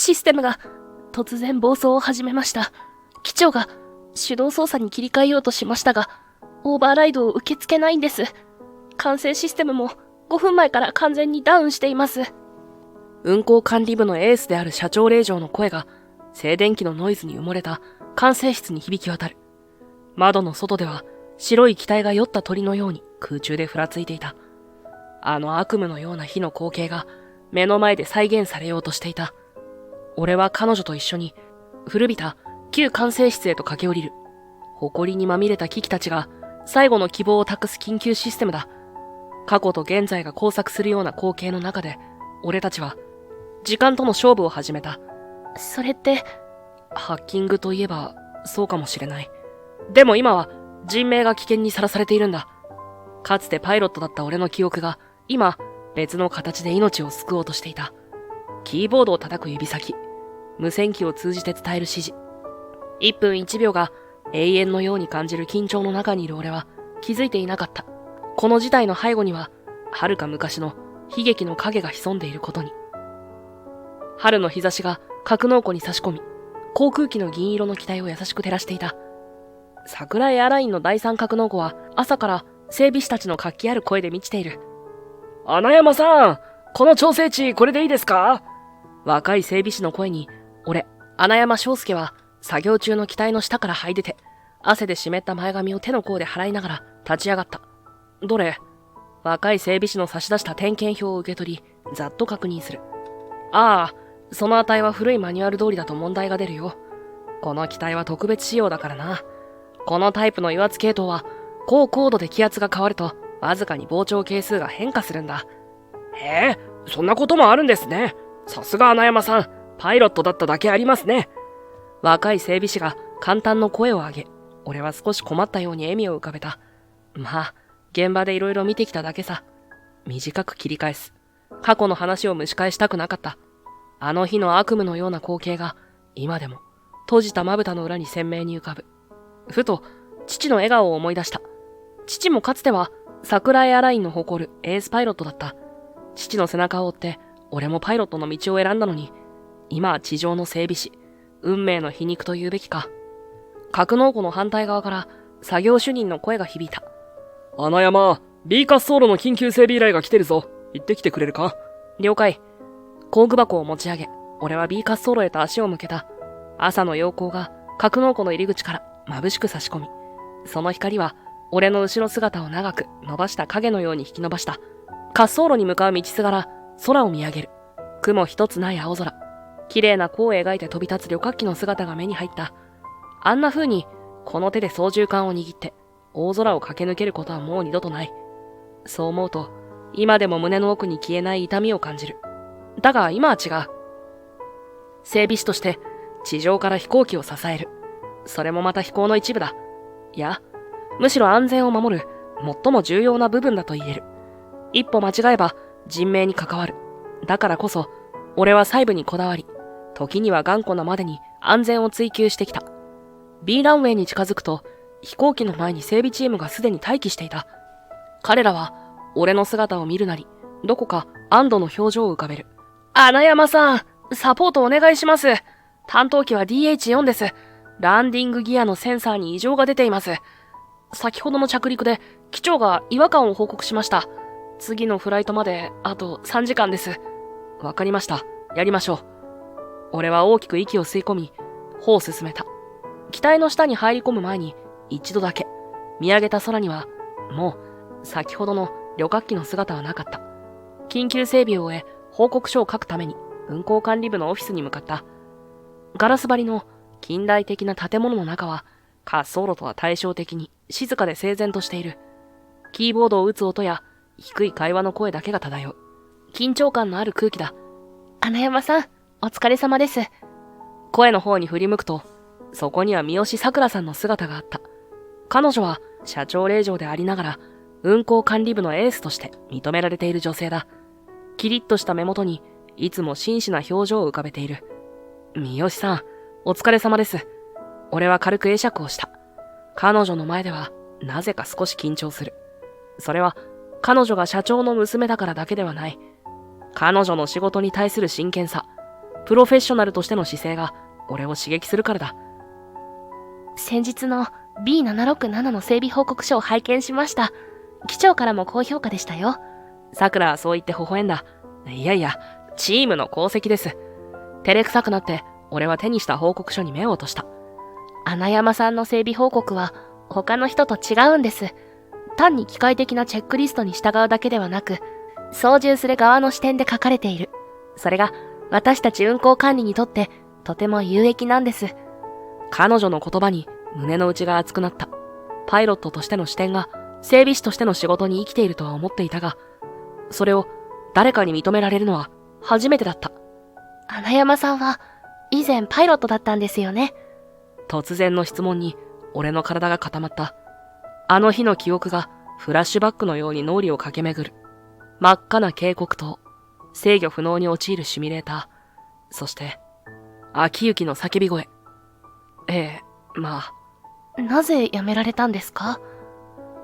システムが突然暴走を始めました。機長が手動操作に切り替えようとしましたが、オーバーライドを受け付けないんです。管制システムも5分前から完全にダウンしています。運行管理部のエースである社長令嬢の声が静電気のノイズに埋もれた管制室に響き渡る。窓の外では白い機体が酔った鳥のように空中でふらついていた。あの悪夢のような火の光景が目の前で再現されようとしていた。俺は彼女と一緒に古びた旧管制室へと駆け下りる。埃にまみれた機器たちが最後の希望を託す緊急システムだ。過去と現在が交錯するような光景の中で、俺たちは時間との勝負を始めた。それって、ハッキングといえばそうかもしれない。でも今は人命が危険にさらされているんだ。かつてパイロットだった俺の記憶が今別の形で命を救おうとしていた。キーボードを叩く指先、無線機を通じて伝える指示。1分1秒が永遠のように感じる緊張の中にいる俺は気づいていなかった。この事態の背後には遥か昔の悲劇の影が潜んでいることに。春の日差しが格納庫に差し込み、航空機の銀色の機体を優しく照らしていた。桜エアラインの第三格納庫は朝から整備士たちの活気ある声で満ちている。穴山さん、この調整値これでいいですか？若い整備士の声に、俺、穴山翔介は作業中の機体の下から這い出て、汗で湿った前髪を手の甲で払いながら立ち上がった。どれ？若い整備士の差し出した点検表を受け取り、ざっと確認する。ああ、その値は古いマニュアル通りだと問題が出るよ。この機体は特別仕様だからな。このタイプの油圧系統は、高高度で気圧が変わると、わずかに膨張係数が変化するんだ。へえ、そんなこともあるんですね。さすが穴山さん、パイロットだっただけありますね。若い整備士が簡単の声を上げ、俺は少し困ったように笑みを浮かべた。まあ、現場でいろいろ見てきただけさ。短く切り返す。過去の話を蒸し返したくなかった。あの日の悪夢のような光景が、今でも、閉じたまぶたの裏に鮮明に浮かぶ。ふと、父の笑顔を思い出した。父もかつては、桜エアラインの誇るエースパイロットだった。父の背中を追って、俺もパイロットの道を選んだのに、今は地上の整備士、運命の皮肉と言うべきか。格納庫の反対側から、作業主任の声が響いた。穴山、B 滑走路の緊急整備依頼が来てるぞ。行ってきてくれるか？了解。工具箱を持ち上げ、俺は B 滑走路へと足を向けた。朝の陽光が格納庫の入り口から眩しく差し込み、その光は俺の後ろ姿を長く伸ばした影のように引き伸ばした。滑走路に向かう道すがら空を見上げる。雲一つない青空。綺麗な弧を描いて飛び立つ旅客機の姿が目に入った。あんな風にこの手で操縦桿を握って大空を駆け抜けることはもう二度とない。そう思うと今でも胸の奥に消えない痛みを感じる。だが今は違う。整備士として地上から飛行機を支える。それもまた飛行の一部だ。いや、むしろ安全を守る最も重要な部分だと言える。一歩間違えば人命に関わる。だからこそ俺は細部にこだわり、時には頑固なまでに安全を追求してきた。B ランウェイに近づくと飛行機の前に整備チームがすでに待機していた。彼らは俺の姿を見るなりどこか安堵の表情を浮かべる。穴山さん、サポートお願いします。担当機は DH4 です。ランディングギアのセンサーに異常が出ています。先ほどの着陸で機長が違和感を報告しました。次のフライトまであと3時間です。わかりました。やりましょう。俺は大きく息を吸い込み、歩を進めた。機体の下に入り込む前に一度だけ見上げた空にはもう先ほどの旅客機の姿はなかった。緊急整備を終え報告書を書くために運行管理部のオフィスに向かった。ガラス張りの近代的な建物の中は滑走路とは対照的に静かで整然としている。キーボードを打つ音や低い会話の声だけが漂う。緊張感のある空気だ。穴山さん、お疲れ様です。声の方に振り向くと、そこには三好さくらさんの姿があった。彼女は社長令嬢でありながら運行管理部のエースとして認められている女性だ。キリッとした目元にいつも真摯な表情を浮かべている。三好さん、お疲れ様です。俺は軽く会釈をした。彼女の前ではなぜか少し緊張する。それは彼女が社長の娘だからだけではない。彼女の仕事に対する真剣さ、プロフェッショナルとしての姿勢が俺を刺激するからだ。先日の B767 の整備報告書を拝見しました。機長からも高評価でしたよ。さくらはそう言って微笑んだ。いやいや、チームの功績です。照れくさくなって俺は手にした報告書に目を落とした。穴山さんの整備報告は他の人と違うんです。単に機械的なチェックリストに従うだけではなく、操縦する側の視点で書かれている。それが私たち運航管理にとってとても有益なんです。彼女の言葉に胸の内が熱くなった。パイロットとしての視点が整備士としての仕事に生きているとは思っていたが、それを誰かに認められるのは初めてだった。穴山さんは以前パイロットだったんですよね。突然の質問に俺の体が固まった。あの日の記憶がフラッシュバックのように脳裏を駆け巡る。真っ赤な警告灯、制御不能に陥るシミュレーター、そして秋雪の叫び声。まあ。なぜやめられたんですか？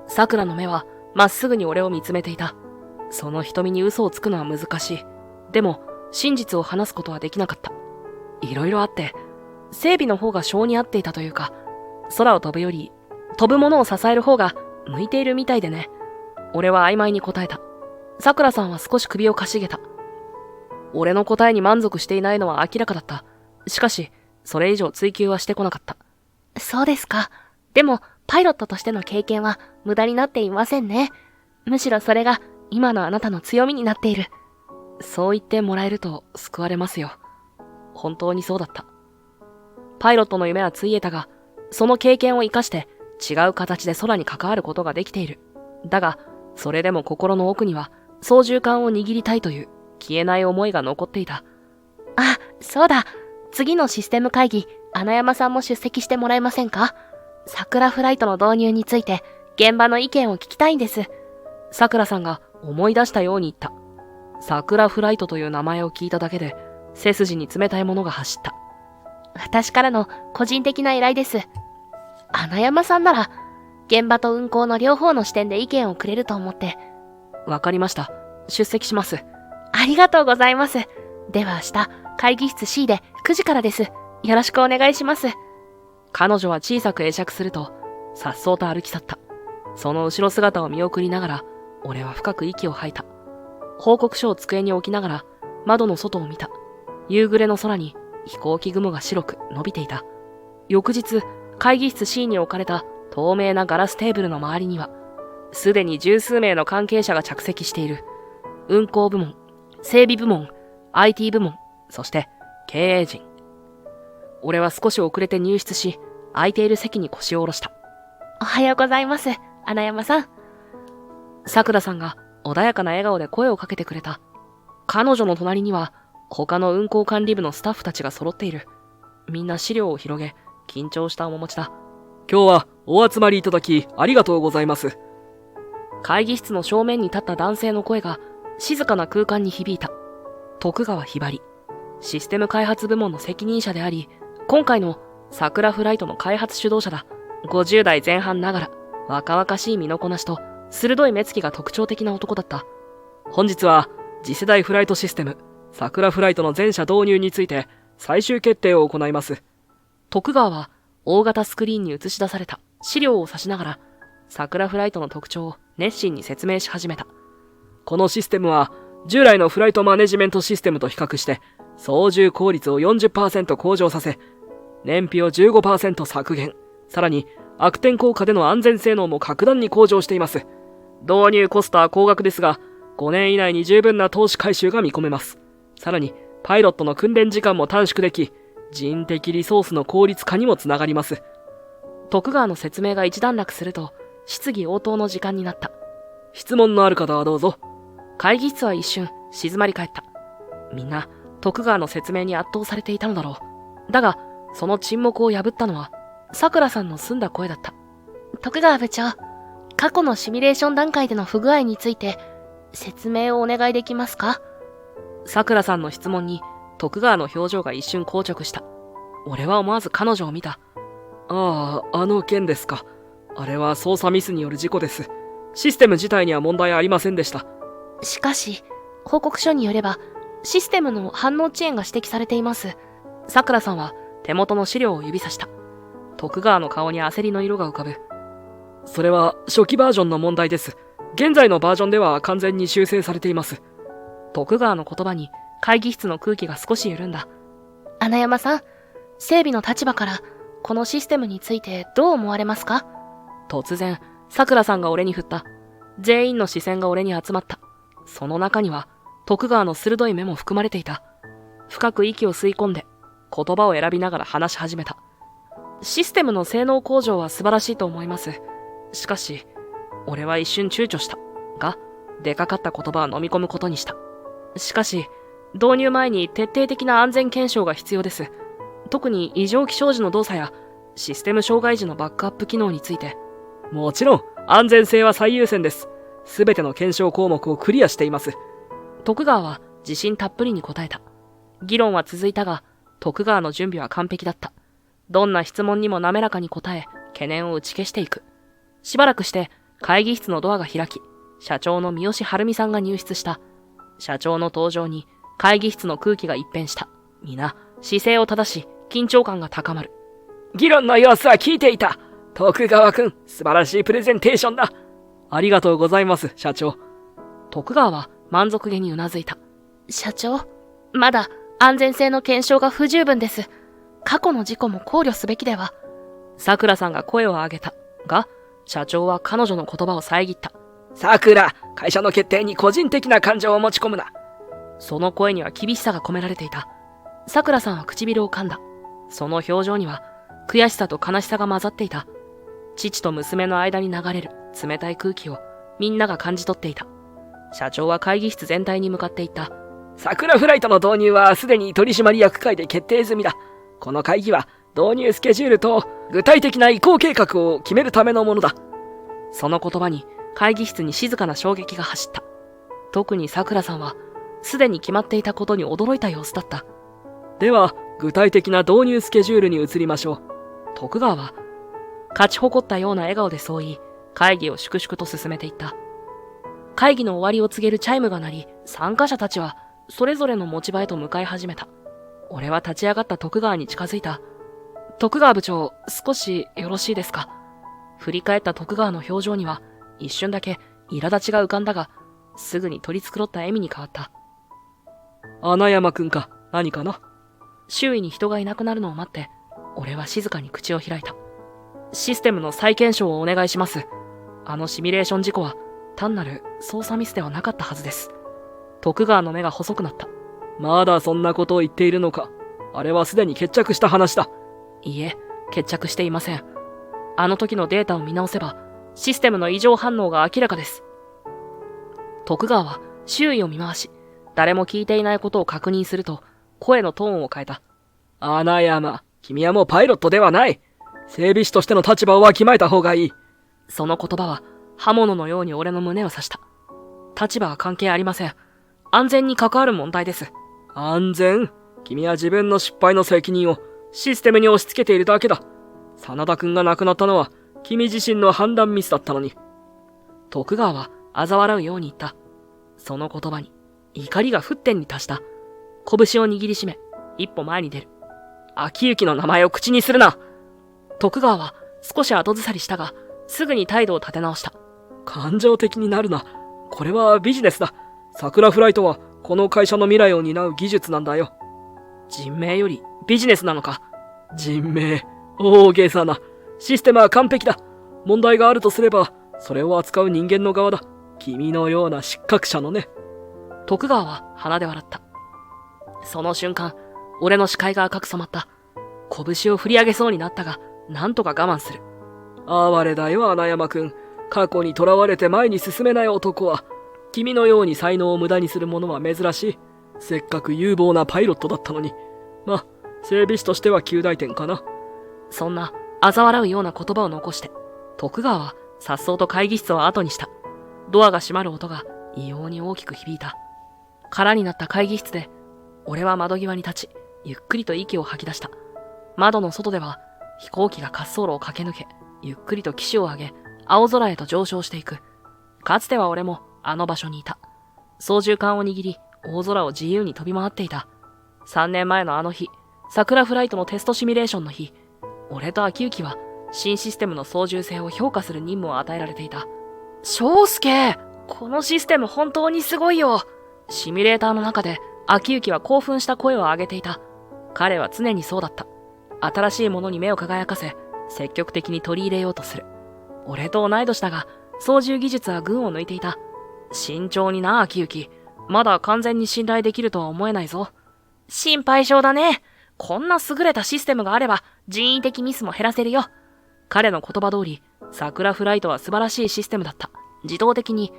桜の目はまっすぐに俺を見つめていた。その瞳に嘘をつくのは難しい。でも真実を話すことはできなかった。いろいろあって、整備の方が性に合っていたというか、空を飛ぶより飛ぶものを支える方が向いているみたいでね。俺は曖昧に答えた。桜さんは少し首をかしげた。俺の答えに満足していないのは明らかだった。しかし、それ以上追求はしてこなかった。そうですか。でも、パイロットとしての経験は無駄になっていませんね。むしろそれが今のあなたの強みになっている。そう言ってもらえると救われますよ。本当にそうだった。パイロットの夢はついえたが、その経験を生かして違う形で空に関わることができている。だが、それでも心の奥には操縦桿を握りたいという消えない思いが残っていた。あ、そうだ。次のシステム会議、穴山さんも出席してもらえませんか？桜フライトの導入について現場の意見を聞きたいんです。桜さんが思い出したように言った。桜フライトという名前を聞いただけで背筋に冷たいものが走った。私からの個人的な依頼です。穴山さんなら現場と運航の両方の視点で意見をくれると思って。わかりました。出席します。ありがとうございます。では明日、会議室 C で9時からです。よろしくお願いします。彼女は小さく会釈すると、颯爽と歩き去った。その後ろ姿を見送りながら、俺は深く息を吐いた。報告書を机に置きながら、窓の外を見た。夕暮れの空に飛行機雲が白く伸びていた。翌日、会議室 C に置かれた透明なガラステーブルの周りには、すでに十数名の関係者が着席している。運航部門、整備部門、IT 部門、そして経営陣。俺は少し遅れて入室し、空いている席に腰を下ろした。おはようございます、穴山さん。桜さんが穏やかな笑顔で声をかけてくれた。彼女の隣には他の運航管理部のスタッフたちが揃っている。みんな資料を広げ、緊張した面持ちだ。今日はお集まりいただきありがとうございます。会議室の正面に立った男性の声が静かな空間に響いた。徳川ひばり、システム開発部門の責任者であり、今回の桜フライトの開発主導者だ。50代前半ながら若々しい身のこなしと鋭い目つきが特徴的な男だった。本日は次世代フライトシステム桜フライトの全社導入について最終決定を行います。徳川は大型スクリーンに映し出された資料を指しながら桜フライトの特徴を熱心に説明し始めた。このシステムは従来のフライトマネジメントシステムと比較して操縦効率を 40% 向上させ、燃費を 15% 削減、さらに悪天候下での安全性能も格段に向上しています。導入コストは高額ですが、5年以内に十分な投資回収が見込めます。さらにパイロットの訓練時間も短縮でき、人的リソースの効率化にもつながります。徳川の説明が一段落すると、質疑応答の時間になった。質問のある方はどうぞ。会議室は一瞬静まり返った。みんな徳川の説明に圧倒されていたのだろう。だがその沈黙を破ったのは桜さんの澄んだ声だった。徳川部長、過去のシミュレーション段階での不具合について説明をお願いできますか？桜さんの質問に徳川の表情が一瞬硬直した。俺は思わず彼女を見た。ああ、あの件ですか。あれは操作ミスによる事故です。システム自体には問題ありませんでした。しかし報告書によればシステムの反応遅延が指摘されています。さくらさんは手元の資料を指さした。徳川の顔に焦りの色が浮かぶ。それは初期バージョンの問題です。現在のバージョンでは完全に修正されています。徳川の言葉に会議室の空気が少し緩んだ。穴山さん、整備の立場からこのシステムについてどう思われますか？突然、さくらさんが俺に振った。全員の視線が俺に集まった。その中には徳川の鋭い目も含まれていた。深く息を吸い込んで言葉を選びながら話し始めた。システムの性能向上は素晴らしいと思います。しかし、俺は一瞬躊躇した。が、出かかった言葉は飲み込むことにした。しかし、導入前に徹底的な安全検証が必要です。特に異常気象時の動作やシステム障害時のバックアップ機能について。もちろん、安全性は最優先です。すべての検証項目をクリアしています。徳川は自信たっぷりに答えた。議論は続いたが、徳川の準備は完璧だった。どんな質問にも滑らかに答え、懸念を打ち消していく。しばらくして、会議室のドアが開き、社長の三好晴美さんが入室した。社長の登場に、会議室の空気が一変した。皆、姿勢を正し、緊張感が高まる。議論の様子は聞いていた。徳川くん、素晴らしいプレゼンテーションだ。ありがとうございます、社長。徳川は満足げにうなずいた。社長、まだ安全性の検証が不十分です。過去の事故も考慮すべきでは。さくらさんが声を上げた。が、社長は彼女の言葉を遮った。さくら、会社の決定に個人的な感情を持ち込むな。その声には厳しさが込められていた。さくらさんは唇を噛んだ。その表情には悔しさと悲しさが混ざっていた。父と娘の間に流れる冷たい空気をみんなが感じ取っていた。社長は会議室全体に向かっていった。桜フライトの導入はすでに取締役会で決定済みだ。この会議は導入スケジュールと具体的な移行計画を決めるためのものだ。その言葉に会議室に静かな衝撃が走った。特にさくらさんはすでに決まっていたことに驚いた様子だった。では具体的な導入スケジュールに移りましょう。徳川は勝ち誇ったような笑顔でそう言い、会議を粛々と進めていった。会議の終わりを告げるチャイムが鳴り、参加者たちはそれぞれの持ち場へと向かい始めた。俺は立ち上がった徳川に近づいた。徳川部長、少しよろしいですか？振り返った徳川の表情には一瞬だけ苛立ちが浮かんだが、すぐに取り繕った笑みに変わった。穴山くんか、何かな？周囲に人がいなくなるのを待って、俺は静かに口を開いた。システムの再検証をお願いします。あのシミュレーション事故は単なる操作ミスではなかったはずです。徳川の目が細くなった。まだそんなことを言っているのか。あれはすでに決着した話だ。いいえ、決着していません。あの時のデータを見直せば、システムの異常反応が明らかです。徳川は周囲を見回し、誰も聞いていないことを確認すると、声のトーンを変えた。穴山、君はもうパイロットではない。整備士としての立場をわきまえた方がいい。その言葉は刃物のように俺の胸を刺した。立場は関係ありません。安全に関わる問題です。安全？君は自分の失敗の責任をシステムに押し付けているだけだ。真田くんが亡くなったのは君自身の判断ミスだったのに。徳川は嘲笑うように言った。その言葉に怒りが沸点に達した。拳を握りしめ、一歩前に出る。秋行の名前を口にするな。徳川は少し後ずさりしたが、すぐに態度を立て直した。感情的になるな。これはビジネスだ。桜フライトはこの会社の未来を担う技術なんだよ。人命よりビジネスなのか？人命、大げさな。システムは完璧だ。問題があるとすれば、それを扱う人間の側だ。君のような失格者のね。徳川は鼻で笑った。その瞬間、俺の視界が赤く染まった。拳を振り上げそうになったが、なんとか我慢する。哀れだよ、穴山くん。過去に囚われて前に進めない男は、君のように才能を無駄にする者は珍しい。せっかく有望なパイロットだったのに。ま、整備士としては及第点かな。そんな、嘲笑うような言葉を残して、徳川は颯爽と会議室を後にした。ドアが閉まる音が異様に大きく響いた。空になった会議室で、俺は窓際に立ち、ゆっくりと息を吐き出した。窓の外では、飛行機が滑走路を駆け抜け、ゆっくりと機首を上げ、青空へと上昇していく。かつては俺もあの場所にいた。操縦桿を握り、大空を自由に飛び回っていた。3年前のあの日、桜フライトのテストシミュレーションの日、俺と秋雪は新システムの操縦性を評価する任務を与えられていた。翔介、このシステム本当にすごいよ。シミュレーターの中で秋雪は興奮した声を上げていた。彼は常にそうだった。新しいものに目を輝かせ、積極的に取り入れようとする。俺と同い年だが、操縦技術は群を抜いていた。慎重にな、秋雪。まだ完全に信頼できるとは思えないぞ。心配性だね。こんな優れたシステムがあれば、人為的ミスも減らせるよ。彼の言葉通り、桜フライトは素晴らしいシステムだった。自動的に、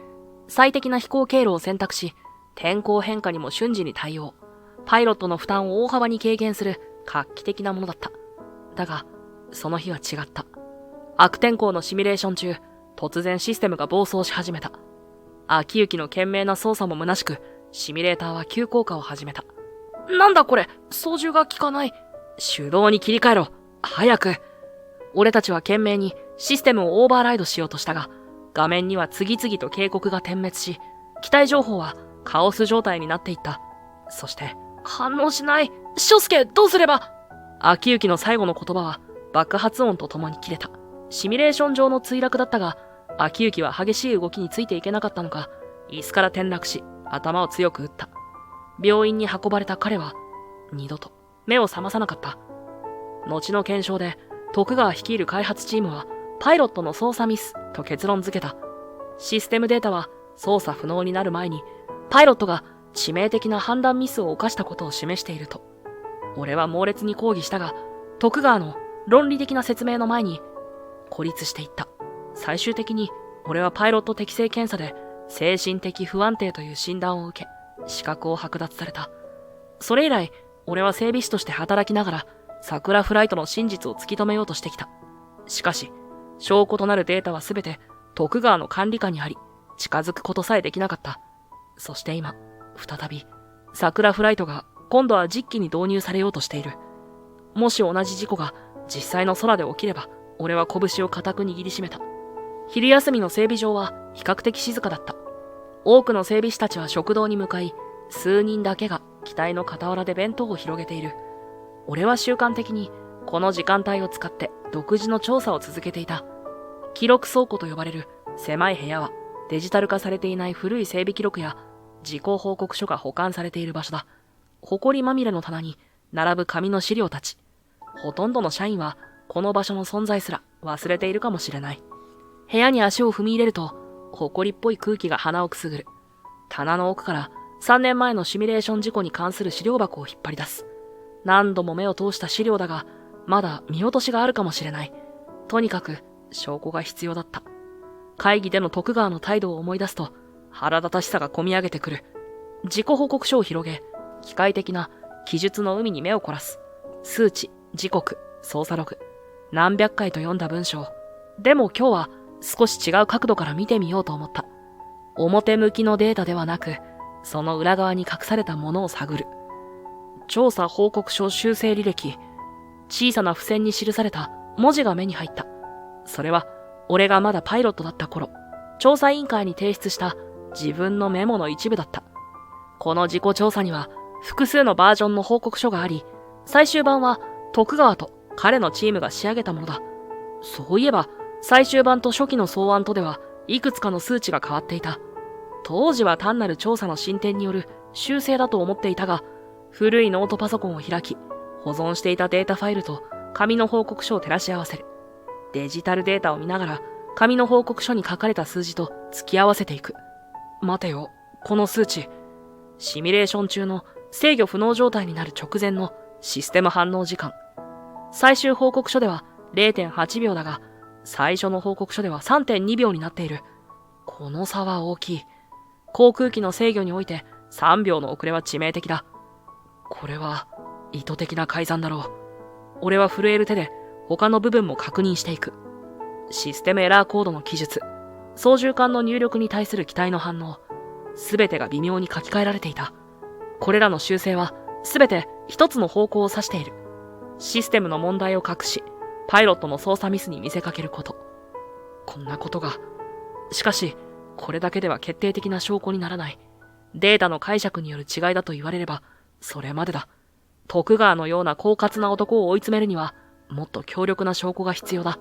最適な飛行経路を選択し、天候変化にも瞬時に対応。パイロットの負担を大幅に軽減する画期的なものだった。だが、その日は違った。悪天候のシミュレーション中、突然システムが暴走し始めた。秋雪の懸命な操作も虚しく、シミュレーターは急降下を始めた。なんだこれ、操縦が効かない。手動に切り替えろ。早く。俺たちは懸命にシステムをオーバーライドしようとしたが、画面には次々と警告が点滅し、機体情報はカオス状態になっていった。そして、反応しない。翔介、どうすれば。秋雪の最後の言葉は爆発音とともに切れた。シミュレーション上の墜落だったが、秋雪は激しい動きについていけなかったのか、椅子から転落し、頭を強く打った。病院に運ばれた彼は、二度と目を覚まさなかった。後の検証で、徳川率いる開発チームは、パイロットの操作ミスと結論付けた。システムデータは操作不能になる前に、パイロットが致命的な判断ミスを犯したことを示していると。俺は猛烈に抗議したが、徳川の論理的な説明の前に孤立していった。最終的に俺はパイロット適性検査で精神的不安定という診断を受け、資格を剥奪された。それ以来、俺は整備士として働きながら桜フライトの真実を突き止めようとしてきた。しかし、証拠となるデータはすべて徳川の管理下にあり、近づくことさえできなかった。そして今、再び桜フライトが今度は実機に導入されようとしている。もし同じ事故が実際の空で起きれば、俺は拳を固く握りしめた。昼休みの整備場は比較的静かだった。多くの整備士たちは食堂に向かい、数人だけが機体の傍らで弁当を広げている。俺は習慣的にこの時間帯を使って独自の調査を続けていた。記録倉庫と呼ばれる狭い部屋はデジタル化されていない古い整備記録や事故報告書が保管されている場所だ。埃まみれの棚に並ぶ紙の資料たち。ほとんどの社員はこの場所の存在すら忘れているかもしれない。部屋に足を踏み入れると、埃っぽい空気が鼻をくすぐる。棚の奥から3年前のシミュレーション事故に関する資料箱を引っ張り出す。何度も目を通した資料だが、まだ見落としがあるかもしれない。とにかく証拠が必要だった。会議での徳川の態度を思い出すと、腹立たしさがこみ上げてくる。自己報告書を広げ、機械的な記述の海に目を凝らす。数値、時刻、操作ログ。何百回と読んだ文章。でも今日は少し違う角度から見てみようと思った。表向きのデータではなく、その裏側に隠されたものを探る。調査報告書修正履歴。小さな付箋に記された文字が目に入った。それは、俺がまだパイロットだった頃、調査委員会に提出した自分のメモの一部だった。この自己調査には複数のバージョンの報告書があり、最終版は徳川と彼のチームが仕上げたものだ。そういえば、最終版と初期の草案とではいくつかの数値が変わっていた。当時は単なる調査の進展による修正だと思っていたが、古いノートパソコンを開き、保存していたデータファイルと紙の報告書を照らし合わせる。デジタルデータを見ながら、紙の報告書に書かれた数字と突き合わせていく。待てよ、この数値。シミュレーション中の制御不能状態になる直前のシステム反応時間。最終報告書では 0.8 秒だが、最初の報告書では 3.2 秒になっている。この差は大きい。航空機の制御において3秒の遅れは致命的だ。これは意図的な改ざんだろう。俺は震える手で他の部分も確認していく。システムエラーコードの記述、操縦桿の入力に対する機体の反応、すべてが微妙に書き換えられていた。これらの修正はすべて一つの方向を指している。システムの問題を隠し、パイロットの操作ミスに見せかけること。こんなことが。しかし、これだけでは決定的な証拠にならない。データの解釈による違いだと言われれば、それまでだ。徳川のような狡猾な男を追い詰めるには、もっと強力な証拠が必要だ。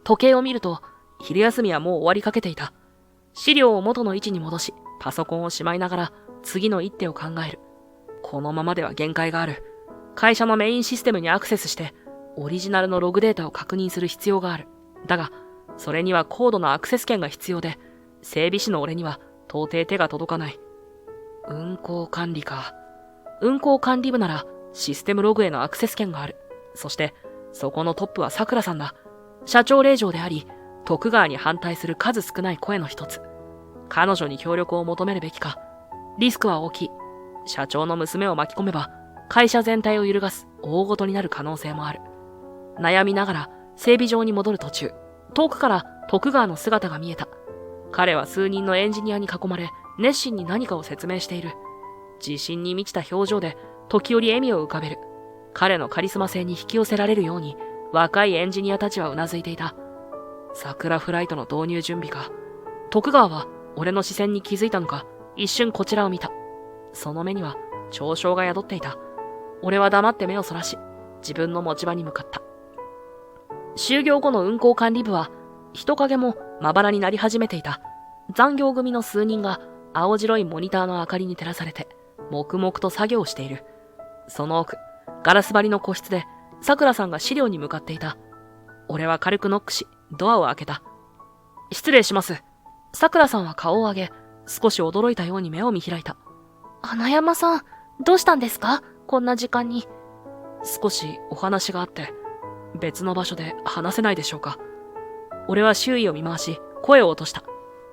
時計を見ると、昼休みはもう終わりかけていた。資料を元の位置に戻し、パソコンをしまいながら、次の一手を考える。このままでは限界がある。会社のメインシステムにアクセスして、オリジナルのログデータを確認する必要がある。だが、それには高度なアクセス権が必要で、整備士の俺には到底手が届かない。運行管理か。運行管理部ならシステムログへのアクセス権がある。そして、そこのトップは桜さんだ。社長令嬢であり、徳川に反対する数少ない声の一つ。彼女に協力を求めるべきか。リスクは大きい。社長の娘を巻き込めば、会社全体を揺るがす大事になる可能性もある。悩みながら整備場に戻る途中、遠くから徳川の姿が見えた。彼は数人のエンジニアに囲まれ、熱心に何かを説明している。自信に満ちた表情で時折笑みを浮かべる。彼のカリスマ性に引き寄せられるように、若いエンジニアたちはうなずいていた。桜フライトの導入準備か。徳川は俺の視線に気づいたのか、一瞬こちらを見た。その目には嘲笑が宿っていた。俺は黙って目をそらし、自分の持ち場に向かった。就業後の運行管理部は、人影もまばらになり始めていた。残業組の数人が青白いモニターの明かりに照らされて、黙々と作業をしている。その奥、ガラス張りの個室で、桜さんが資料に向かっていた。俺は軽くノックし、ドアを開けた。失礼します。桜さんは顔を上げ、少し驚いたように目を見開いた。花山さん、どうしたんですか？こんな時間に。少しお話があって、別の場所で話せないでしょうか。俺は周囲を見回し、声を落とした。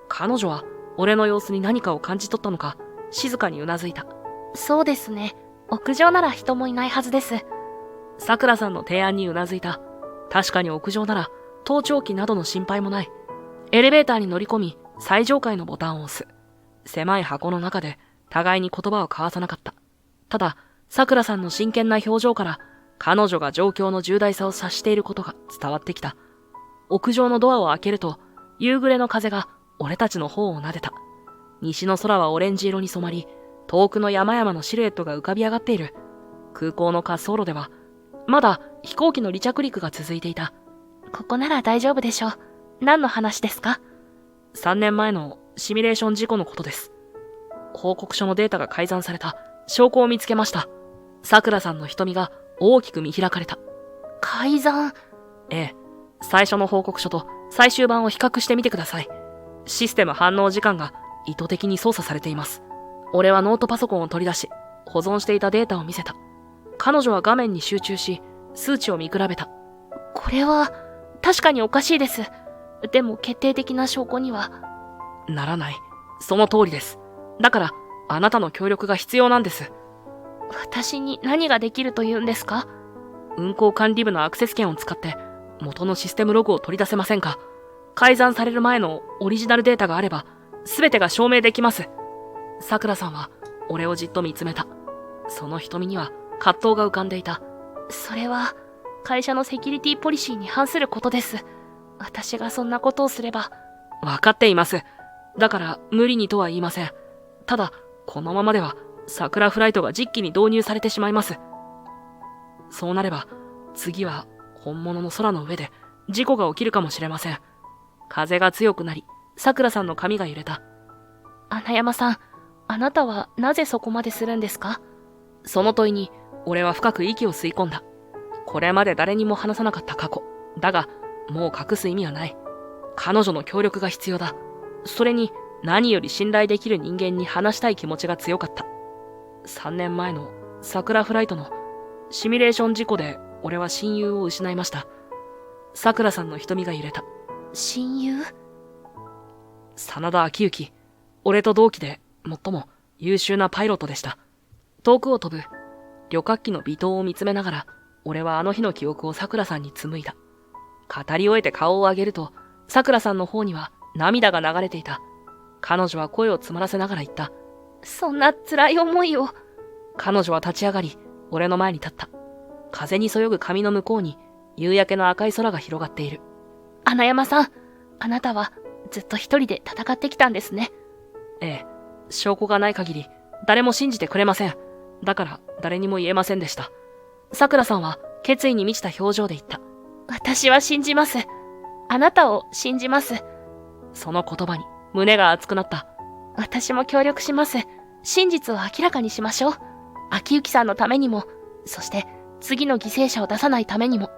彼女は俺の様子に何かを感じ取ったのか、静かにうなずいた。そうですね。屋上なら人もいないはずです。桜さんの提案にうなずいた。確かに屋上なら、盗聴器などの心配もない。エレベーターに乗り込み、最上階のボタンを押す。狭い箱の中で、互いに言葉を交わさなかった。ただ、桜さんの真剣な表情から、彼女が状況の重大さを察していることが伝わってきた。屋上のドアを開けると、夕暮れの風が俺たちの方を撫でた。西の空はオレンジ色に染まり、遠くの山々のシルエットが浮かび上がっている。空港の滑走路では、まだ飛行機の離着陸が続いていた。ここなら大丈夫でしょう。何の話ですか？3年前のシミュレーション事故のことです。報告書のデータが改ざんされた証拠を見つけました。桜さんの瞳が大きく見開かれた。改ざん？ええ。最初の報告書と最終版を比較してみてください。システム反応時間が意図的に操作されています。俺はノートパソコンを取り出し、保存していたデータを見せた。彼女は画面に集中し、数値を見比べた。これは、確かにおかしいです。でも決定的な証拠には。ならない。その通りです。だから、あなたの協力が必要なんです。私に何ができるというんですか？運行管理部のアクセス権を使って、元のシステムログを取り出せませんか？改ざんされる前のオリジナルデータがあれば、すべてが証明できます。桜さんは、俺をじっと見つめた。その瞳には、葛藤が浮かんでいた。それは、会社のセキュリティポリシーに反することです。私がそんなことをすれば。わかっています。だから、無理にとは言いません。ただ、このままでは、桜フライトが実機に導入されてしまいます。そうなれば、次は、本物の空の上で、事故が起きるかもしれません。風が強くなり、桜さんの髪が揺れた。穴山さん、あなたはなぜそこまでするんですか？その問いに、俺は深く息を吸い込んだ。これまで誰にも話さなかった過去。だが、もう隠す意味はない。彼女の協力が必要だ。それに、何より信頼できる人間に話したい気持ちが強かった。3年前の桜フライトのシミュレーション事故で俺は親友を失いました。桜さんの瞳が揺れた。親友？真田昭之。俺と同期で最も優秀なパイロットでした。遠くを飛ぶ旅客機の微灯を見つめながら、俺はあの日の記憶を桜さんに紡いだ。語り終えて顔を上げると、桜さんの方には涙が流れていた。彼女は声を詰まらせながら言った。そんな辛い思いを。彼女は立ち上がり、俺の前に立った。風にそよぐ髪の向こうに、夕焼けの赤い空が広がっている。穴山さん、あなたはずっと一人で戦ってきたんですね。ええ、証拠がない限り、誰も信じてくれません。だから、誰にも言えませんでした。桜さんは、決意に満ちた表情で言った。私は信じます。あなたを信じます。その言葉に、胸が熱くなった。私も協力します。真実を明らかにしましょう。秋雪さんのためにも、そして次の犠牲者を出さないためにも。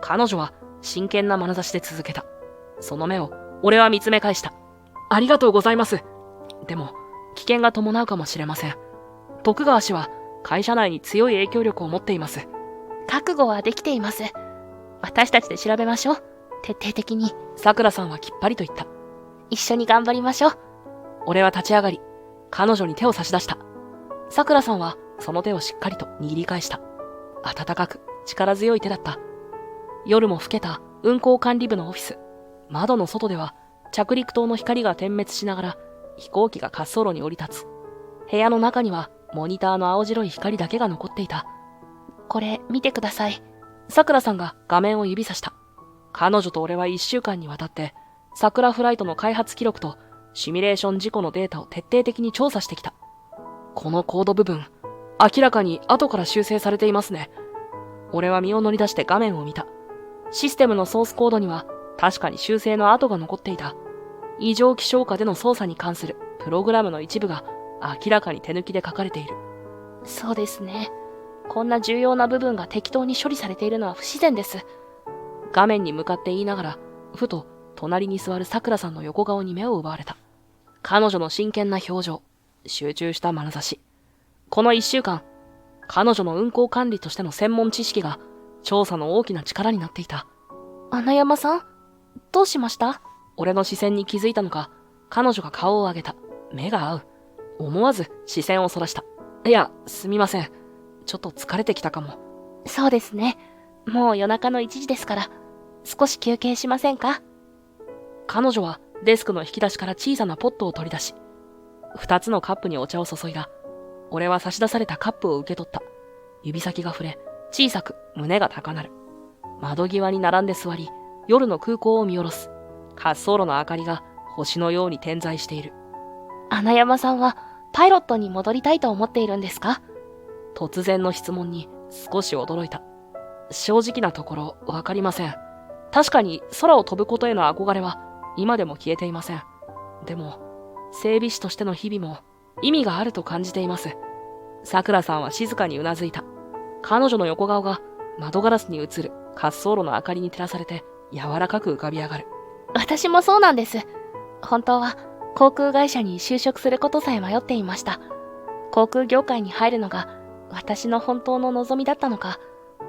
彼女は真剣な眼差しで続けた。その目を俺は見つめ返した。ありがとうございます。でも、危険が伴うかもしれません。徳川氏は会社内に強い影響力を持っています。覚悟はできています。私たちで調べましょう。徹底的に。桜さんはきっぱりと言った。一緒に頑張りましょう。俺は立ち上がり、彼女に手を差し出した。桜さんはその手をしっかりと握り返した。温かく力強い手だった。夜も更けた運航管理部のオフィス。窓の外では着陸灯の光が点滅しながら飛行機が滑走路に降り立つ。部屋の中にはモニターの青白い光だけが残っていた。これ見てください。桜さんが画面を指さした。彼女と俺は1週間にわたって桜フライトの開発記録とシミュレーション事故のデータを徹底的に調査してきた。このコード部分、明らかに後から修正されていますね。俺は身を乗り出して画面を見た。システムのソースコードには確かに修正の跡が残っていた。異常気象下での操作に関するプログラムの一部が明らかに手抜きで書かれている。そうですね。こんな重要な部分が適当に処理されているのは不自然です。画面に向かって言いながら、ふと隣に座る桜さんの横顔に目を奪われた。彼女の真剣な表情、集中した眼差し。この1週間、彼女の運航管理としての専門知識が調査の大きな力になっていた。穴山さん、どうしました？俺の視線に気づいたのか、彼女が顔を上げた。目が合う。思わず視線をそらした。いや、すみません。ちょっと疲れてきたかも。そうですね。もう夜中の1時ですから、少し休憩しませんか？彼女はデスクの引き出しから小さなポットを取り出し、2つのカップにお茶を注いだ。俺は差し出されたカップを受け取った。指先が触れ、小さく胸が高鳴る。窓際に並んで座り、夜の空港を見下ろす。滑走路の明かりが星のように点在している。穴山さんはパイロットに戻りたいと思っているんですか？突然の質問に少し驚いた。正直なところわかりません。確かに空を飛ぶことへの憧れは今でも消えていません。でも、整備士としての日々も意味があると感じています。桜さんは静かにうなずいた。彼女の横顔が窓ガラスに映る滑走路の明かりに照らされて柔らかく浮かび上がる。私もそうなんです。本当は航空会社に就職することさえ迷っていました。航空業界に入るのが私の本当の望みだったのか、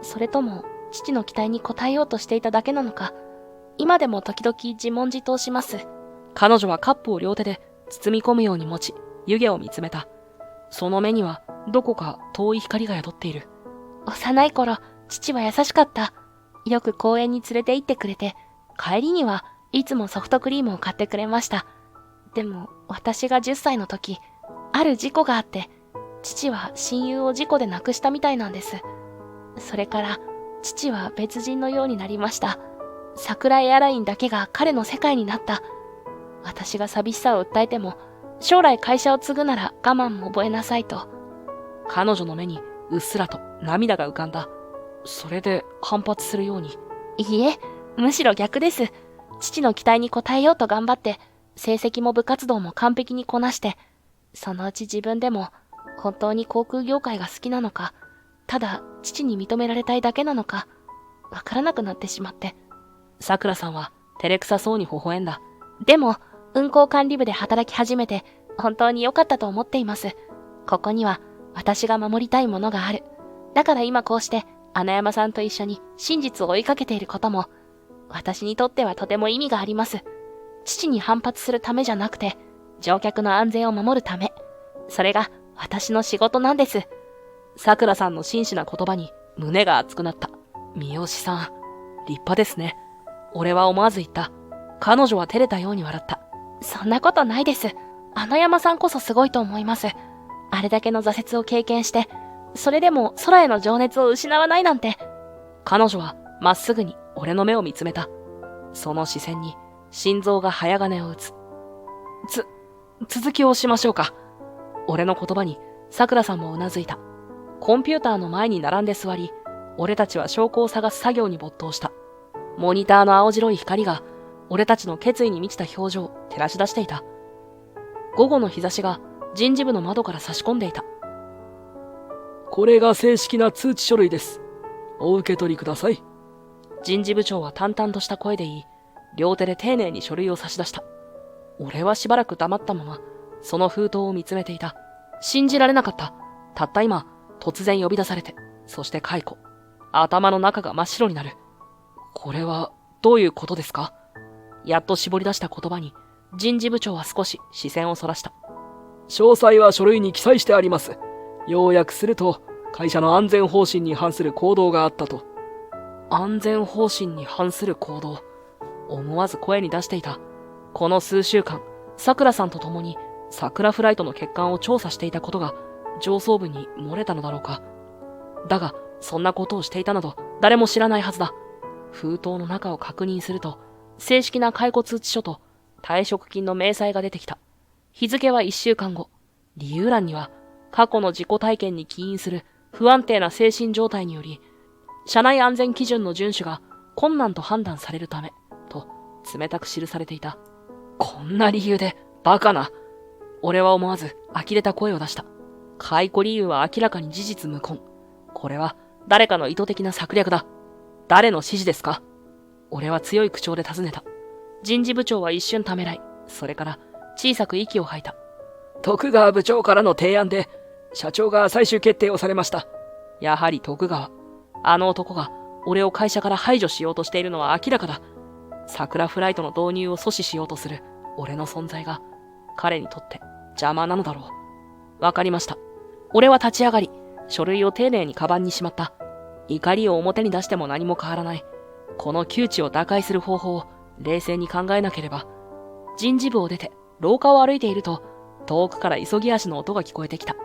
それとも父の期待に応えようとしていただけなのか、今でも時々自問自答します。彼女はカップを両手で包み込むように持ち、湯気を見つめた。その目にはどこか遠い光が宿っている。幼い頃、父は優しかった。よく公園に連れて行ってくれて、帰りにはいつもソフトクリームを買ってくれました。でも、私が10歳の時、ある事故があって、父は親友を事故で亡くしたみたいなんです。それから、父は別人のようになりました。桜エアラインだけが彼の世界になった。私が寂しさを訴えても、将来会社を継ぐなら我慢も覚えなさいと。彼女の目にうっすらと涙が浮かんだ。それで反発するように。いいえ、むしろ逆です。父の期待に応えようと頑張って、成績も部活動も完璧にこなして、そのうち自分でも本当に航空業界が好きなのか、ただ父に認められたいだけなのか、わからなくなってしまって。桜さんは照れくさそうに微笑んだ。でも、運航管理部で働き始めて本当に良かったと思っています。ここには私が守りたいものがある。だから今こうして穴山さんと一緒に真実を追いかけていることも、私にとってはとても意味があります。父に反発するためじゃなくて、乗客の安全を守るため。それが私の仕事なんです。桜さんの真摯な言葉に胸が熱くなった。三好さん、立派ですね。俺は思わず言った。彼女は照れたように笑った。そんなことないです。穴山さんこそすごいと思います。あれだけの挫折を経験して、それでも空への情熱を失わないなんて。彼女はまっすぐに俺の目を見つめた。その視線に心臓が早金を打つ。続きをしましょうか。俺の言葉に桜さんもうなずいた。コンピューターの前に並んで座り、俺たちは証拠を探す作業に没頭した。モニターの青白い光が俺たちの決意に満ちた表情を照らし出していた。午後の日差しが人事部の窓から差し込んでいた。これが正式な通知書類です。お受け取りください。人事部長は淡々とした声で言い、両手で丁寧に書類を差し出した。俺はしばらく黙ったまま、その封筒を見つめていた。信じられなかった。たった今、突然呼び出されて、そして解雇。頭の中が真っ白になる。これは、どういうことですか？やっと絞り出した言葉に、人事部長は少し視線をそらした。詳細は書類に記載してあります。要約すると、会社の安全方針に反する行動があったと。安全方針に反する行動。思わず声に出していた。この数週間、桜さんと共に桜フライトの欠陥を調査していたことが上層部に漏れたのだろうか。だが、そんなことをしていたなど誰も知らないはずだ。封筒の中を確認すると、正式な解雇通知書と退職金の明細が出てきた。日付は1週間後。理由欄には、過去の自己体験に起因する不安定な精神状態により、社内安全基準の遵守が困難と判断されるため、と冷たく記されていた。こんな理由で、バカな。俺は思わず呆れた声を出した。解雇理由は明らかに事実無根。これは誰かの意図的な策略だ。誰の指示ですか？俺は強い口調で尋ねた。人事部長は一瞬ためらい、それから小さく息を吐いた。徳川部長からの提案で、社長が最終決定をされました。やはり徳川。あの男が俺を会社から排除しようとしているのは明らかだ。桜フライトの導入を阻止しようとする俺の存在が彼にとって邪魔なのだろう。わかりました。俺は立ち上がり、書類を丁寧にカバンにしまった。怒りを表に出しても何も変わらない。この窮地を打開する方法を冷静に考えなければ。人事部を出て廊下を歩いていると、遠くから急ぎ足の音が聞こえてきた。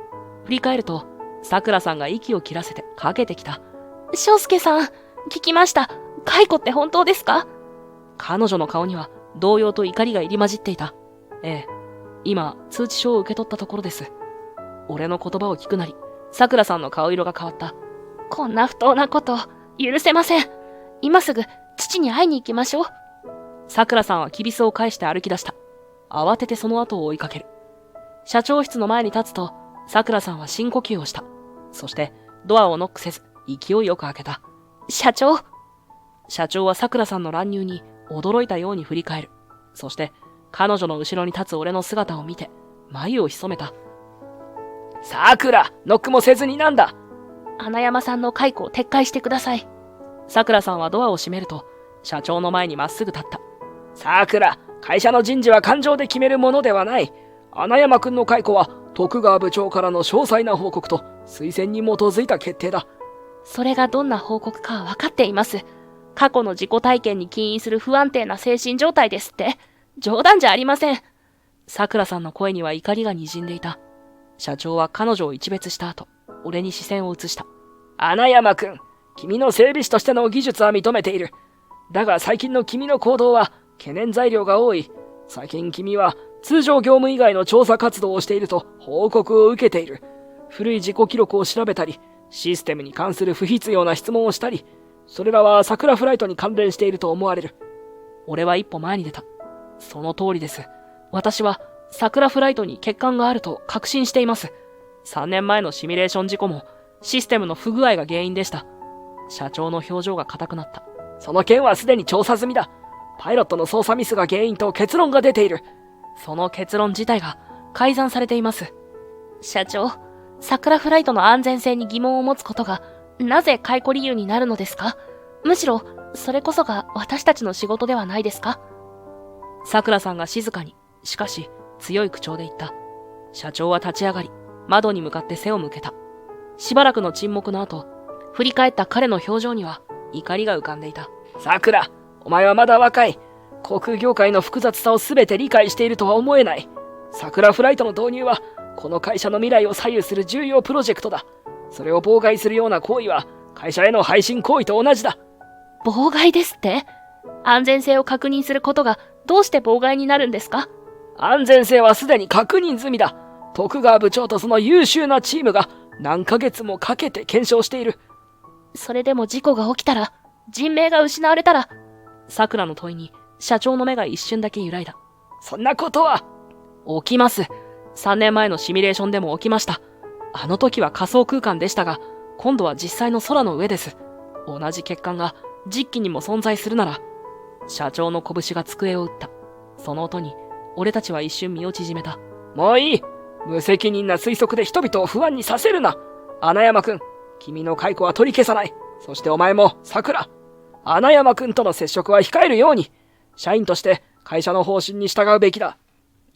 振り返ると、桜さんが息を切らせてかけてきた。翔介さん、聞きました。解雇って本当ですか？彼女の顔には動揺と怒りが入り混じっていた。ええ、今通知書を受け取ったところです。俺の言葉を聞くなり、桜さんの顔色が変わった。こんな不当なこと許せません。今すぐ父に会いに行きましょう。桜さんはきびすを返して歩き出した。慌ててその後を追いかける。社長室の前に立つと、桜さんは深呼吸をした。そしてドアをノックせず勢いよく開けた。社長。社長は桜さんの乱入に驚いたように振り返る。そして彼女の後ろに立つ俺の姿を見て眉を潜めた。桜、ノックもせずになんだ。花山さんの解雇を撤回してください。桜さんはドアを閉めると、社長の前にまっすぐ立った。桜、会社の人事は感情で決めるものではない。穴山くんの解雇は徳川部長からの詳細な報告と推薦に基づいた決定だ。それがどんな報告かは分かっています。過去の自己体験に起因する不安定な精神状態ですって。冗談じゃありません。桜さんの声には怒りが滲んでいた。社長は彼女を一別した後、俺に視線を移した。穴山くん、君の整備士としての技術は認めている。だが最近の君の行動は懸念材料が多い。最近君は通常業務以外の調査活動をしていると報告を受けている。古い自己記録を調べたり、システムに関する不必要な質問をしたり、それらは桜フライトに関連していると思われる。俺は一歩前に出た。その通りです。私は桜フライトに欠陥があると確信しています。3年前のシミュレーション事故もシステムの不具合が原因でした。社長の表情が硬くなった。その件はすでに調査済みだ。パイロットの操作ミスが原因と結論が出ている。その結論自体が改ざんされています。社長、桜フライトの安全性に疑問を持つことがなぜ解雇理由になるのですか？むしろそれこそが私たちの仕事ではないですか？桜さんが静かに、しかし強い口調で言った。社長は立ち上がり、窓に向かって背を向けた。しばらくの沈黙の後、振り返った彼の表情には怒りが浮かんでいた。桜、お前はまだ若い。航空業界の複雑さを全て理解しているとは思えない。桜フライトの導入はこの会社の未来を左右する重要プロジェクトだ。それを妨害するような行為は会社への配信行為と同じだ。妨害ですって？安全性を確認することがどうして妨害になるんですか？安全性はすでに確認済みだ。徳川部長とその優秀なチームが何ヶ月もかけて検証している。それでも事故が起きたら、人命が失われたら、桜の問いに社長の目が一瞬だけ揺らいだ。そんなことは。起きます。3年前のシミュレーションでも起きました。あの時は仮想空間でしたが、今度は実際の空の上です。同じ欠陥が実機にも存在するなら。社長の拳が机を打った。その音に俺たちは一瞬身を縮めた。もういい。無責任な推測で人々を不安にさせるな。穴山くん、君の解雇は取り消さない。そしてお前も、桜。穴山くんとの接触は控えるように。社員として会社の方針に従うべきだ。